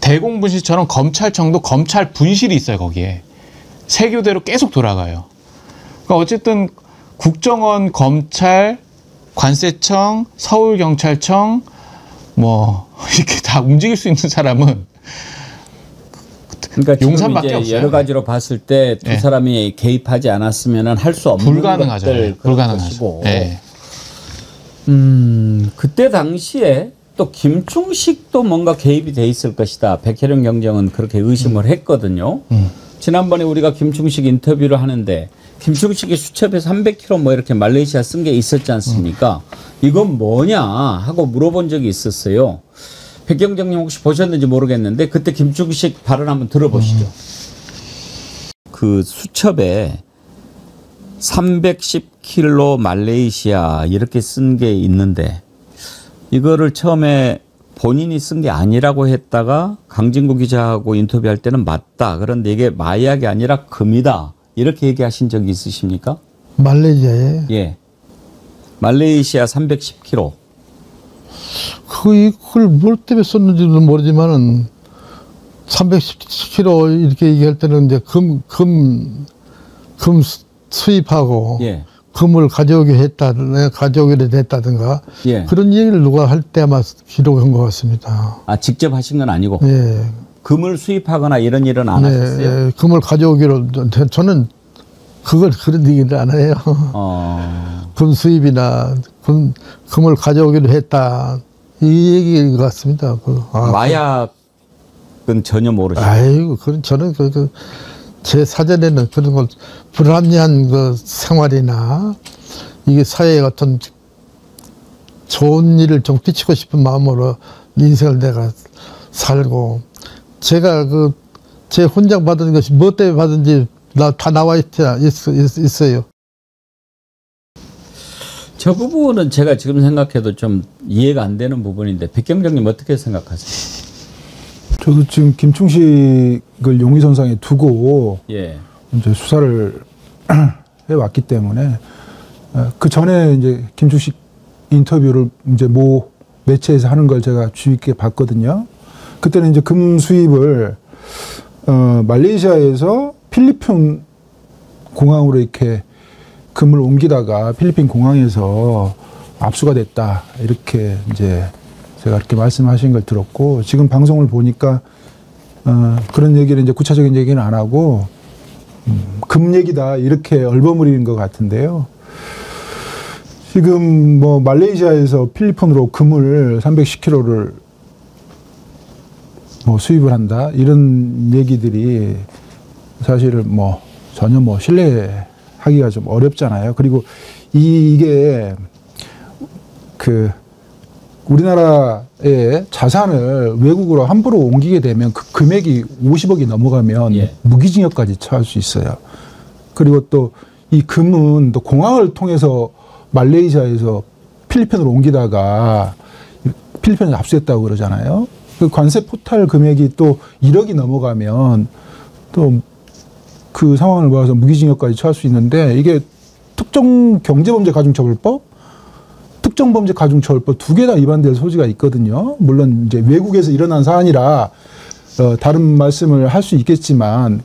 대공분실처럼 검찰청도 검찰 분실이 있어요. 거기에 세교대로 계속 돌아가요. 그러니까 어쨌든 국정원, 검찰, 관세청, 서울경찰청 뭐 이렇게 다 움직일 수 있는 사람은 그러니까 용산밖에 지금 이제 없어요. 여러 가지로 봤을 때 두 예. 사람이 개입하지 않았으면은 할 수 없는 불가능하죠. 것들 그런 불가능하죠. 것이고. 예. 그때 당시에 또 김충식도 뭔가 개입이 돼 있을 것이다. 백혜련 경정은 그렇게 의심을 했거든요. 지난번에 우리가 김충식 인터뷰를 하는데 김충식이 수첩에 300kg 뭐 이렇게 말레이시아 쓴 게 있었지 않습니까? 이건 뭐냐 하고 물어본 적이 있었어요. 백경정님 혹시 보셨는지 모르겠는데 그때 김충식 발언 한번 들어보시죠. 그 수첩에 310kg 말레이시아 이렇게 쓴 게 있는데 이거를 처음에 본인이 쓴 게 아니라고 했다가 강진구 기자하고 인터뷰할 때는 맞다. 그런데 이게 마약이 아니라 금이다. 이렇게 얘기하신 적이 있으십니까? 말레이시아에 예. 말레이시아 310kg. 그걸 뭘 때문에 썼는지는 모르지만은 310kg 이렇게 얘기할 때는 이제 금 수입하고 예. 금을 가져오기로 했다든가 예. 그런 얘기를 누가 할 때 아마 기록한 것 같습니다. 아, 직접 하신 건 아니고 예. 금을 수입하거나 이런 일은 안 하셨어요? 예, 금을 가져오기로 저는 그런 얘기를 안 해요. 금 수입이나 금을 가져오기로 했다 이 얘기인 것 같습니다. 마약은 전혀 모르시고. 아이고 저는 제 사전에는 그런 걸 불합리한 그 생활이나 이게 사회에 어떤 좋은 일을 좀 끼치고 싶은 마음으로 인생을 내가 살고 제가 제 훈장 받은 것이 뭐 때문에 받은지 다 나와 있어요. 저 부분은 제가 지금 생각해도 좀 이해가 안 되는 부분인데 백경정님 어떻게 생각하세요? 저도 지금 김충식을 용의선상에 두고 예. 이제 수사를 해왔기 때문에 그 전에 이제 김충식 인터뷰를 이제 모 매체에서 하는 걸 제가 주의 깊게 봤거든요. 그때는 이제 금 수입을 말레이시아에서 필리핀 공항으로 이렇게 금을 옮기다가 필리핀 공항에서 압수가 됐다 이렇게 이제 제가 그렇게 말씀하신 걸 들었고 지금 방송을 보니까 그런 얘기를 이제 구체적인 얘기는 안 하고 금 얘기다 이렇게 얼버무리는 것 같은데요. 지금 뭐 말레이시아에서 필리핀으로 금을 310kg를 뭐 수입을 한다 이런 얘기들이 사실은 뭐 전혀 뭐 신뢰하기가 좀 어렵잖아요. 그리고 이게 그 우리나라의 자산을 외국으로 함부로 옮기게 되면 그 금액이 50억이 넘어가면 예. 무기징역까지 처할 수 있어요. 그리고 또 이 금은 또 공항을 통해서 말레이시아에서 필리핀으로 옮기다가 필리핀에서 압수했다고 그러잖아요. 그 관세 포탈 금액이 또 1억이 넘어가면 또 그 상황을 봐서 무기징역까지 처할 수 있는데 이게 특정 경제범죄 가중처벌법, 특정범죄 가중처벌법 두 개 다 위반될 소지가 있거든요. 물론 이제 외국에서 일어난 사안이라 다른 말씀을 할 수 있겠지만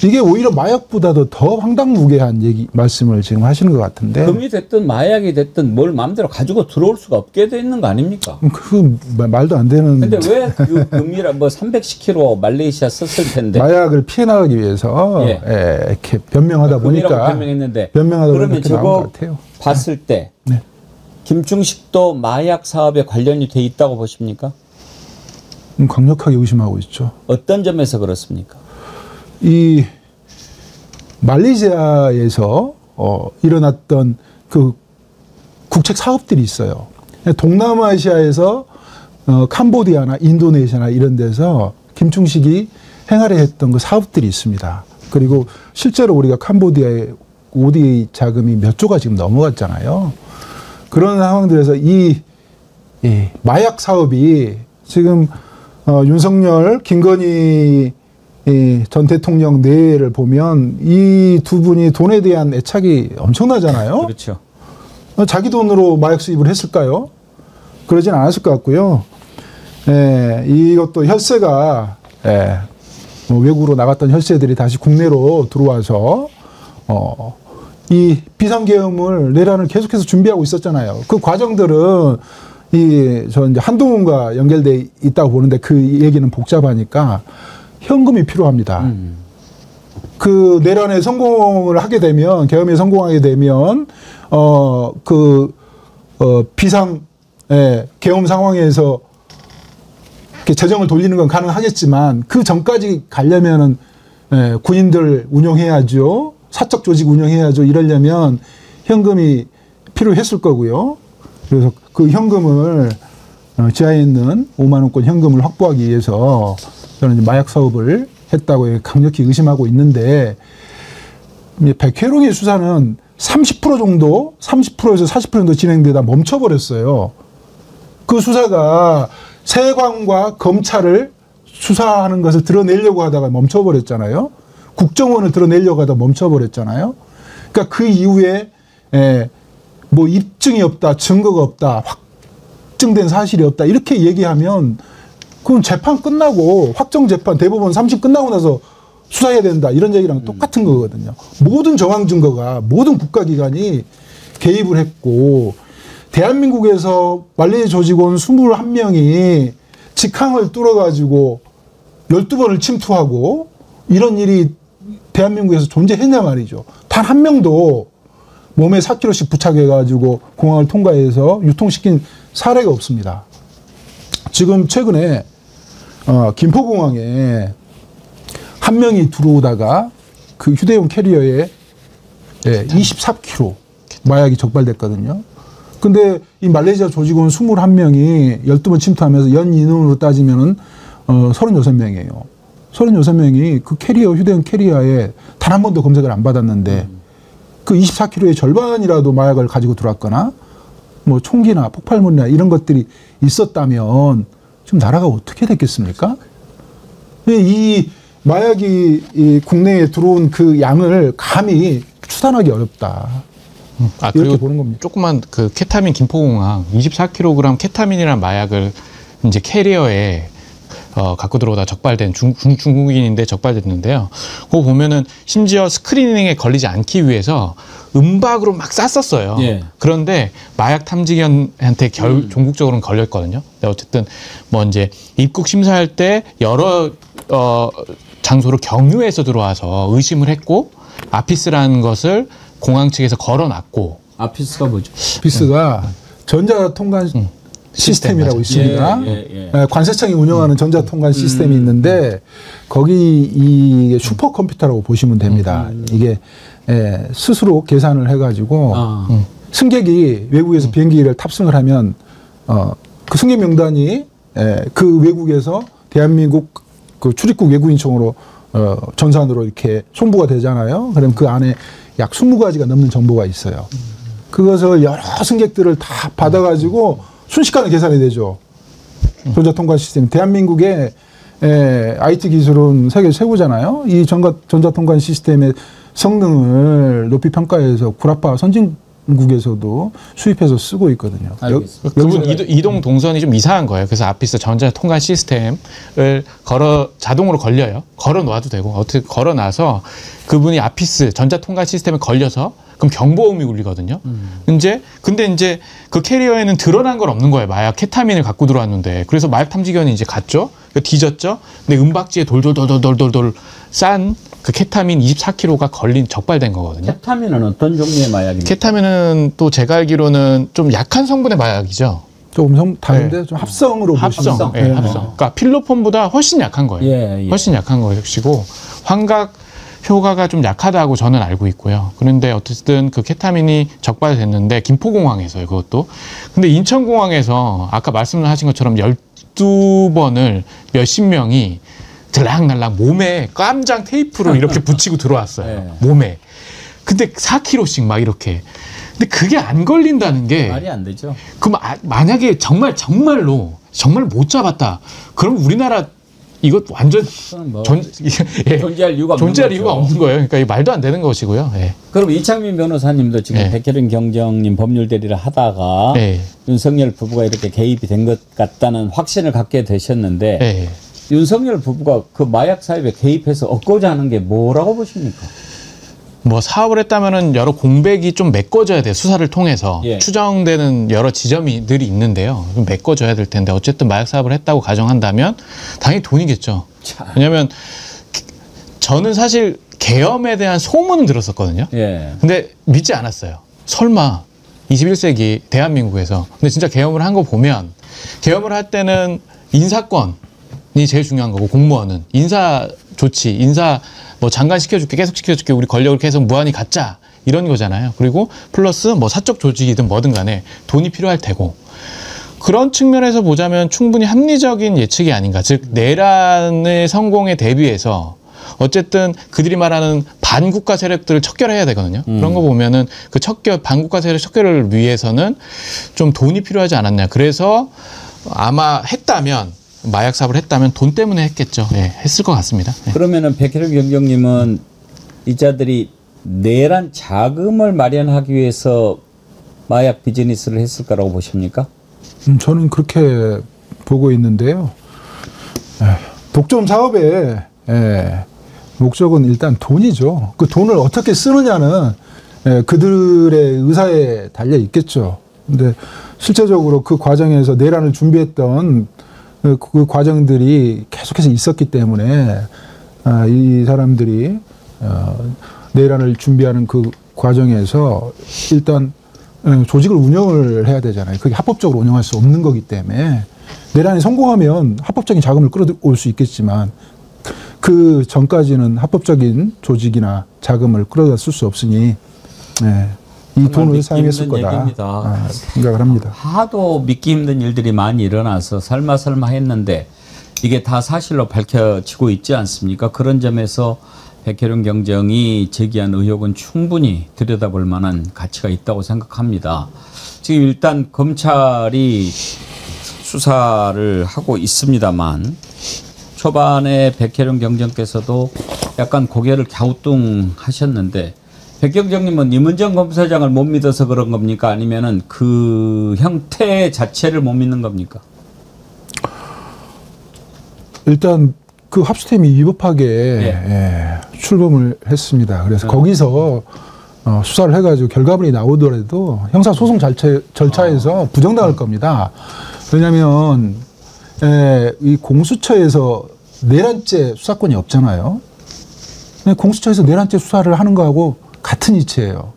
이게 오히려 마약보다도 더 황당무계한 말씀을 지금 하시는 것 같은데. 금이 됐든 마약이 됐든 뭘 마음대로 가지고 들어올 수가 없게 돼 있는 거 아닙니까? 그 말도 안 되는. 근데 왜 그 금이라 뭐 310kg 말레이시아 썼을 텐데. 마약을 피해 나가기 위해서 예. 이렇게 변명하다 금이라고 보니까 변명했는데. 변명하다 그러면 보니까 나온 것 저거 같아요. 봤을 때 네. 김충식도 마약 사업에 관련이 돼 있다고 보십니까? 강력하게 의심하고 있죠. 어떤 점에서 그렇습니까? 이 말레이시아에서 일어났던 그 국책 사업들이 있어요. 동남아시아에서 캄보디아나 인도네시아나 이런 데서 김충식이 행하려 했던 그 사업들이 있습니다. 그리고 실제로 우리가 캄보디아의 ODA 자금이 몇 조가 지금 넘어갔잖아요. 그런 상황들에서 이 마약 사업이 지금 윤석열, 김건희 전 대통령 내를 보면 이 두 분이 돈에 대한 애착이 엄청나잖아요. 그렇죠. 자기 돈으로 마약 수입을 했을까요? 그러진 않았을 것 같고요. 이것도 혈세가 뭐 외국으로 나갔던 혈세들이 다시 국내로 들어와서 이 비상계엄을 내란을 계속해서 준비하고 있었잖아요. 그 과정들은 저 이제 한동훈과 연결돼 있다고 보는데 그 얘기는 복잡하니까 현금이 필요합니다. 그 내란에 성공을 하게 되면 계엄에 성공하게 되면 비상 계엄 상황에서 이렇게 재정을 돌리는 건 가능하겠지만 그 전까지 가려면은 군인들 운영해야죠. 사적 조직 운영해야죠. 이러려면 현금이 필요했을 거고요. 그래서 그 현금을 지하에 있는 5만 원권 현금을 확보하기 위해서 저는 이제 마약 사업을 했다고 강력히 의심하고 있는데 백회롱의 수사는 30% 정도, 30%에서 40% 정도 진행되다 멈춰버렸어요. 그 수사가 세관과 검찰을 수사하는 것을 드러내려고 하다가 멈춰버렸잖아요. 국정원을 드러내려고 하다가 멈춰버렸잖아요. 그러니까 그 이후에 뭐 입증이 없다, 증거가 없다, 확증된 사실이 없다 이렇게 얘기하면 그건 재판 끝나고 확정 재판 대법원 3심 끝나고 나서 수사해야 된다 이런 얘기랑 똑같은 거거든요. 모든 정황 증거가 모든 국가기관이 개입을 했고 대한민국에서 말레이 조직원 21명이 직항을 뚫어가지고 12번을 침투하고 이런 일이 대한민국에서 존재했냐 말이죠. 단 한 명도 몸에 4kg씩 부착해가지고 공항을 통과해서 유통시킨 사례가 없습니다. 지금 최근에 김포공항에 한 명이 들어오다가 그 휴대용 캐리어에 24kg 마약이 적발됐거든요. 근데 이 말레이시아 조직원 21명이 12번 침투하면서 연 인원으로 따지면은 36명이에요. 36명이 그 캐리어, 휴대용 캐리어에 단 한 번도 검색을 안 받았는데 그 24kg의 절반이라도 마약을 가지고 들어왔거나 뭐 총기나 폭발물이나 이런 것들이 있었다면 지금 나라가 어떻게 됐겠습니까? 이 마약이 이 국내에 들어온 그 양을 감히 추산하기 어렵다. 이렇게 그리고 보는 겁니다. 조그만 그 케타민 김포공항 24kg 케타민이라는 마약을 이제 캐리어에 갖고 들어오다 적발된 중국인인데 적발됐는데요. 그거 보면은 심지어 스크리닝에 걸리지 않기 위해서 은박으로 막 쌌었어요. 예. 그런데 마약 탐지견한테 종국적으로는 걸렸거든요. 근데 어쨌든 뭐 이제 입국 심사할 때 여러 장소로 경유해서 들어와서 의심을 했고 아피스라는 것을 공항 측에서 걸어놨고. 아피스가 뭐죠? 비스가 전자통관 시스템이라고 있습니다. 관세청이 운영하는 전자통관 시스템이 있는데 거기 이 슈퍼컴퓨터라고 보시면 됩니다. 이게 스스로 계산을 해가지고 승객이 외국에서 비행기를 탑승을 하면 그 승객 명단이 그 외국에서 대한민국 그 출입국 외국인청으로 전산으로 이렇게 송부가 되잖아요. 그럼 그 안에 약 20가지가 넘는 정보가 있어요. 그것을 여러 승객들을 다 받아가지고 순식간에 계산이 되죠. 전자통관 시스템. 대한민국의 IT 기술은 세계 최고잖아요. 이 전자통관 시스템의 성능을 높이 평가해서 구라파 선진국에서도 수입해서 쓰고 있거든요. 그분 이동 동선이 좀 이상한 거예요. 그래서 아피스 전자통관 시스템을 자동으로 걸려요. 걸어 놔도 되고 어떻게 걸어 놔서 그분이 아피스 전자통관 시스템에 걸려서 그럼 경보음이 울리거든요. 근데 이제 그 캐리어에는 드러난 건 없는 거예요. 마약 케타민을 갖고 들어왔는데. 그래서 마약 탐지견이 이제 갔죠. 뒤졌죠. 근데 은박지에 돌돌 싼 그 케타민 24kg가 걸린 적발된 거거든요. 케타민은 어떤 종류의 마약입니까? 케타민은 또 제가 알기로는 좀 약한 성분의 마약이죠. 조금 다른데 좀 합성으로 보시면 합성. 네, 합성. 그러니까 필로폰보다 훨씬 약한 거예요. 훨씬 약한 것이고 환각 효과가 좀 약하다고 저는 알고 있고요. 그런데 어쨌든 그 케타민이 적발됐는데 김포공항에서요, 그것도. 근데 인천공항에서 아까 말씀하신 것처럼 12번을 몇십 명이 들락날락 몸에 깜장 테이프로 이렇게 붙이고 들어왔어요. 몸에. 근데 4kg씩 막 이렇게. 근데 그게 안 걸린다는 게 말이 안 되죠. 그럼 만약에 정말로 못 잡았다. 그럼 우리나라 이거 완전 뭐 존재할 이유가 없는 거예요. 그러니까 말도 안 되는 것이고요. 예. 그럼 이창민 변호사님도 지금 백혜련 경정님 법률 대리를 하다가 윤석열 부부가 이렇게 개입이 된 것 같다는 확신을 갖게 되셨는데 윤석열 부부가 그 마약 사업에 개입해서 얻고자 하는 게 뭐라고 보십니까? 뭐 사업을 했다면은 여러 공백이 좀 메꿔져야 돼요. 수사를 통해서 예. 추정되는 여러 지점들이 있는데요. 좀 메꿔져야 될 텐데 어쨌든 마약 사업을 했다고 가정한다면 당연히 돈이겠죠. 왜냐하면 저는 사실 계엄에 대한 소문은 들었었거든요. 예. 근데 믿지 않았어요. 설마 21세기 대한민국에서. 근데 진짜 계엄을 한 거 보면 계엄을 할 때는 인사권이 제일 중요한 거고 공무원은 인사 조치, 인사 뭐 장관 시켜줄게, 계속 시켜줄게, 우리 권력을 계속 무한히 갖자 이런 거잖아요. 그리고 플러스 뭐 사적 조직이든 뭐든 간에 돈이 필요할 테고 그런 측면에서 보자면 충분히 합리적인 예측이 아닌가. 즉 내란의 성공에 대비해서 어쨌든 그들이 말하는 반국가 세력들을 척결해야 되거든요. 그런 거 보면은 그 반국가 세력 척결을 위해서는 좀 돈이 필요하지 않았냐. 그래서 아마 했다면 마약 사업을 했다면 돈 때문에 했겠죠. 예, 했을 것 같습니다. 예. 그러면은 백혜령 경정님은 이자들이 내란 자금을 마련하기 위해서 마약 비즈니스를 했을 거라고 보십니까? 저는 그렇게 보고 있는데요. 독점 사업의 목적은 일단 돈이죠. 그 돈을 어떻게 쓰느냐는 그들의 의사에 달려 있겠죠. 근데 실제적으로 그 과정에서 내란을 준비했던 그 과정들이 계속해서 있었기 때문에 이 사람들이 내란을 준비하는 그 과정에서 일단 조직을 운영을 해야 되잖아요. 그게 합법적으로 운영할 수 없는 거기 때문에 내란이 성공하면 합법적인 자금을 끌어올 수 있겠지만 그 전까지는 합법적인 조직이나 자금을 끌어다 쓸 수 없으니 이 돈을 사용했을 거다 생각을 합니다. 하도 믿기 힘든 일들이 많이 일어나서 설마 했는데 이게 다 사실로 밝혀지고 있지 않습니까? 그런 점에서 백혜령 경정이 제기한 의혹은 충분히 들여다볼 만한 가치가 있다고 생각합니다. 지금 일단 검찰이 수사를 하고 있습니다만 초반에 백혜령 경정께서도 약간 고개를 갸우뚱하셨는데 백경정님은 임은정 검사장을 못 믿어서 그런 겁니까? 아니면은 그 형태 자체를 못 믿는 겁니까? 일단 그 합수팀이 위법하게 출범을 했습니다. 그래서 거기서 수사를 해가지고 결과물이 나오더라도 형사소송 절차에서 부정당할 겁니다. 왜냐하면 이 공수처에서 내란죄 수사권이 없잖아요. 공수처에서 내란죄 수사를 하는 거하고 같은 이치예요.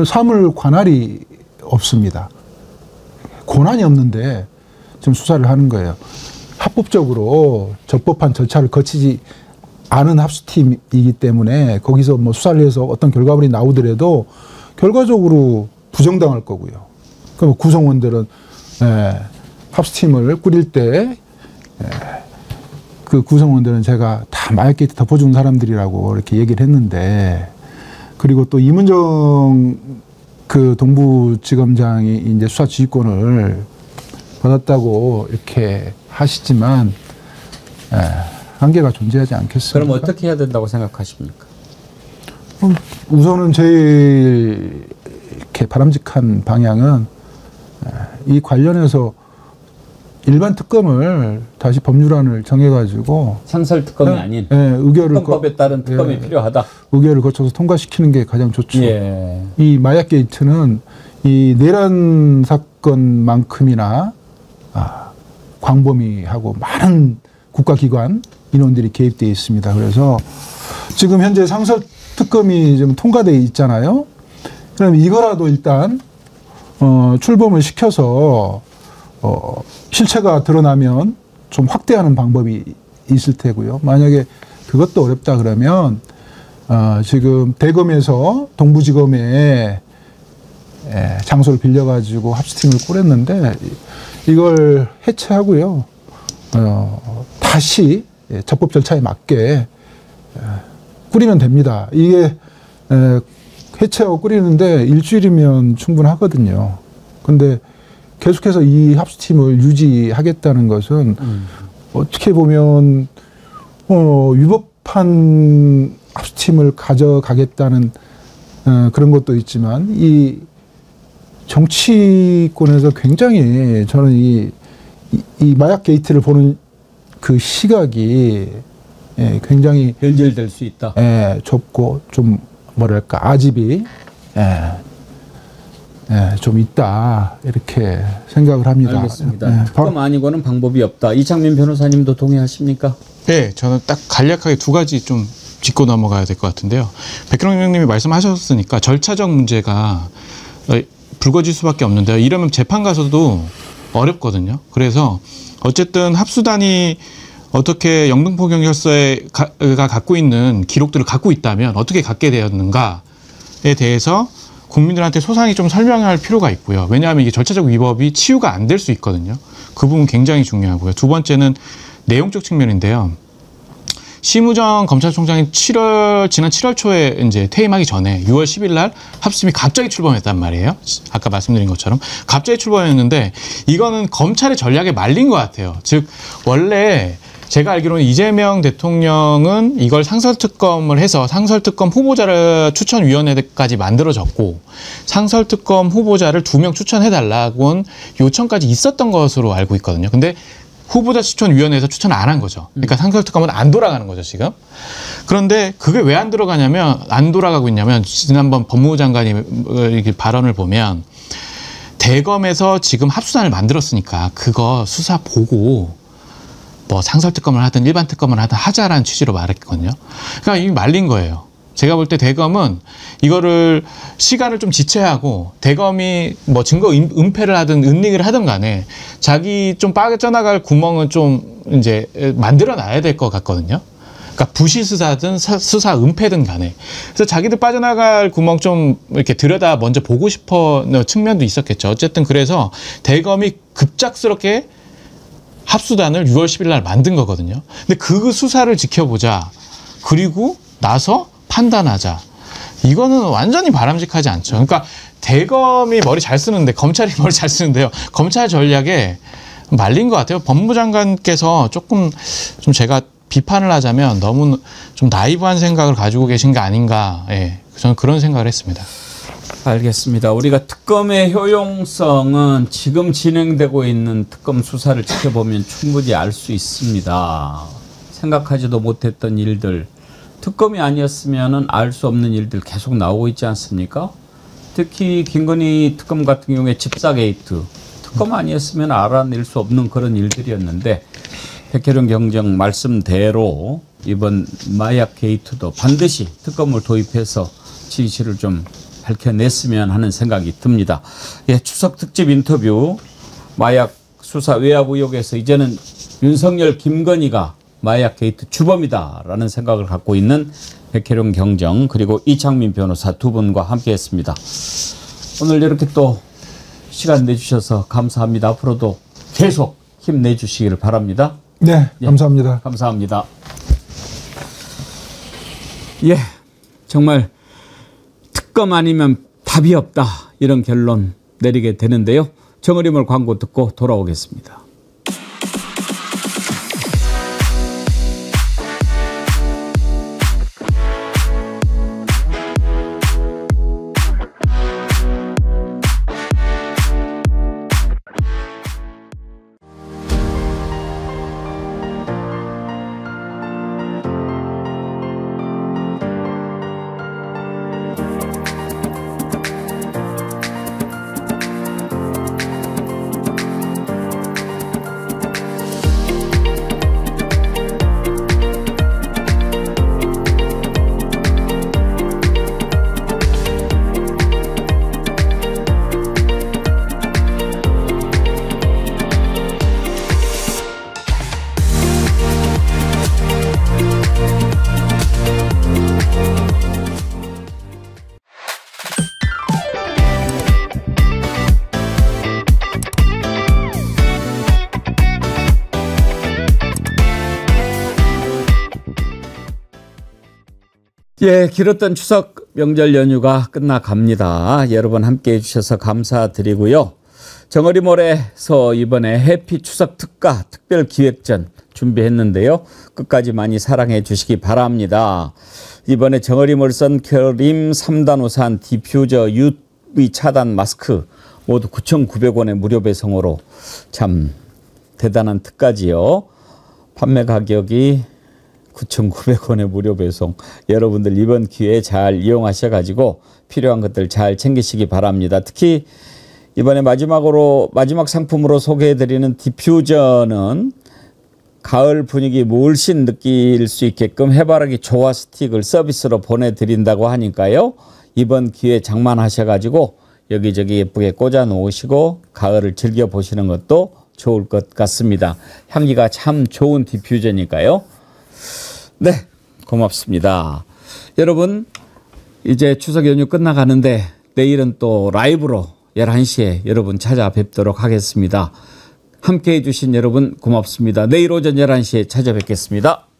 사물 관할이 없습니다. 권한이 없는데 지금 수사를 하는 거예요. 합법적으로 적법한 절차를 거치지 않은 합수팀이기 때문에 거기서 뭐 수사를 해서 어떤 결과물이 나오더라도 결과적으로 부정당할 거고요. 그럼 구성원들은 합수팀을 꾸릴 때 그 구성원들은 제가 다 마약 게이트 덮어준 사람들이라고 이렇게 얘기를 했는데 그리고 또 임은정 그 동부지검장이 이제 수사 지휘권을 받았다고 이렇게 하시지만 한계가 존재하지 않겠습니까? 그럼 어떻게 해야 된다고 생각하십니까? 우선은 제일 이렇게 바람직한 방향은 이 관련해서 일반 특검을 다시 법률안을 정해가지고 상설 특검이 아닌 의결을 특검법에 따른 특검이 필요하다. 의결을 거쳐서 통과시키는 게 가장 좋죠. 예. 이 마약 게이트는 이 내란 사건만큼이나 광범위하고 많은 국가기관 인원들이 개입되어 있습니다. 그래서 지금 현재 상설 특검이 좀 통과되어 있잖아요. 그럼 이거라도 일단 출범을 시켜서 실체가 드러나면 좀 확대하는 방법이 있을 테고요. 만약에 그것도 어렵다 그러면 지금 대검에서 동부지검에 장소를 빌려가지고 합수팀을 꾸렸는데 이걸 해체하고요. 다시 적법 절차에 맞게 꾸리면 됩니다. 이게 해체하고 꾸리는데 일주일이면 충분하거든요. 근데 계속해서 이 합수팀을 유지하겠다는 것은 어떻게 보면 위법한 합수팀을 가져가겠다는 그런 것도 있지만 이 정치권에서 굉장히 저는 이 마약 게이트를 보는 그 시각이 굉장히 변질될 수 있다. 좁고 좀 뭐랄까 아집이 좀 있다 이렇게 생각을 합니다. 알겠습니다. 특검 아니고는 방법이 없다. 이창민 변호사님도 동의하십니까? 네, 저는 딱 간략하게 두 가지 좀 짚고 넘어가야 될 것 같은데요. 백현웅 형님이 말씀하셨으니까 절차적 문제가 불거질 수밖에 없는데요. 이러면 재판 가서도 어렵거든요. 그래서 어쨌든 합수단이 어떻게 영등포경찰서가 갖고 있는 기록들을 갖고 있다면 어떻게 갖게 되었는가에 대해서 국민들한테 소상히 좀 설명할 필요가 있고요. 왜냐하면 이게 절차적 위법이 치유가 안 될 수 있거든요. 그 부분 굉장히 중요하고요. 두 번째는 내용적 측면인데요. 심우정 검찰총장이 지난 7월 초에 이제 퇴임하기 전에 6월 10일 날 합수팀이 갑자기 출범했단 말이에요. 아까 말씀드린 것처럼 갑자기 출범했는데 이거는 검찰의 전략에 말린 것 같아요. 즉 원래 제가 알기로는 이재명 대통령은 이걸 상설특검을 해서 상설특검 후보자를 추천위원회까지 만들어졌고 상설특검 후보자를 2명 추천해달라고 요청까지 있었던 것으로 알고 있거든요. 근데 후보자 추천위원회에서 추천 안 한 거죠. 그러니까 상설특검은 안 돌아가는 거죠, 지금. 그런데 그게 왜 안 돌아가고 있냐면 지난번 법무부 장관이 이렇게 발언을 보면 대검에서 지금 합수단을 만들었으니까 그거 수사 보고 뭐 상설특검을 하든 일반 특검을 하든 하자라는 취지로 말했거든요. 그러니까 이게 말린 거예요. 제가 볼 때 대검은 이거를 시간을 좀 지체하고 대검이 뭐 증거 은폐를 하든 은닉을 하든 간에 자기 좀 빠져나갈 구멍은 좀 이제 만들어 놔야 될 것 같거든요. 그러니까 부실 수사든 수사 은폐든 간에. 그래서 자기들 빠져나갈 구멍 좀 이렇게 들여다 먼저 보고 싶어 측면도 있었겠죠. 어쨌든 그래서 대검이 급작스럽게 합수단을 6월 10일 날 만든 거거든요. 근데 그 수사를 지켜보자. 그리고 나서 판단하자. 이거는 완전히 바람직하지 않죠. 그러니까 대검이 머리 잘 쓰는데 검찰이 머리 잘 쓰는데요. 검찰 전략에 말린 것 같아요. 법무부 장관께서 조금 좀 제가 비판을 하자면 너무 좀 나이브한 생각을 가지고 계신 게 아닌가. 예, 저는 그런 생각을 했습니다. 알겠습니다. 우리가 특검의 효용성은 지금 진행되고 있는 특검 수사를 지켜보면 충분히 알 수 있습니다. 생각하지도 못했던 일들, 특검이 아니었으면 알 수 없는 일들 계속 나오고 있지 않습니까? 특히 김건희 특검 같은 경우에 집사 게이트, 특검 아니었으면 알아낼 수 없는 그런 일들이었는데 백혜련 경정 말씀대로 이번 마약 게이트도 반드시 특검을 도입해서 진실을 좀 밝혀냈으면 하는 생각이 듭니다. 예, 추석 특집 인터뷰 마약 수사 외압 의혹에서 이제는 윤석열, 김건희가 마약 게이트 주범이다라는 생각을 갖고 있는 백혜련 경정 그리고 이창민 변호사 두 분과 함께했습니다. 오늘 이렇게 또 시간 내주셔서 감사합니다. 앞으로도 계속 힘내주시기를 바랍니다. 네, 감사합니다. 예, 감사합니다. 예, 정말 특검 아니면 답이 없다 이런 결론 내리게 되는데요. 정어리몰 광고 듣고 돌아오겠습니다. 예, 길었던 추석 명절 연휴가 끝나갑니다. 여러분 함께해 주셔서 감사드리고요. 정어리몰에서 이번에 해피 추석 특가 특별 기획전 준비했는데요. 끝까지 많이 사랑해 주시기 바랍니다. 이번에 정어리몰 선크림 3단 우산 디퓨저 UV 차단 마스크 모두 9,900원의 무료 배송으로 참 대단한 특가지요. 판매 가격이 9,900원의 무료 배송. 여러분들 이번 기회에 잘 이용하셔가지고 필요한 것들 잘 챙기시기 바랍니다. 특히 이번에 마지막 상품으로 소개해드리는 디퓨저는 가을 분위기 물씬 느낄 수 있게끔 해바라기 조화 스틱을 서비스로 보내드린다고 하니까요. 이번 기회에 장만하셔가지고 여기저기 예쁘게 꽂아 놓으시고 가을을 즐겨보시는 것도 좋을 것 같습니다. 향기가 참 좋은 디퓨저니까요. 네, 고맙습니다. 여러분, 이제 추석 연휴 끝나가는데 내일은 또 라이브로 11시에 여러분 찾아뵙도록 하겠습니다. 함께해 주신 여러분 고맙습니다. 내일 오전 11시에 찾아뵙겠습니다.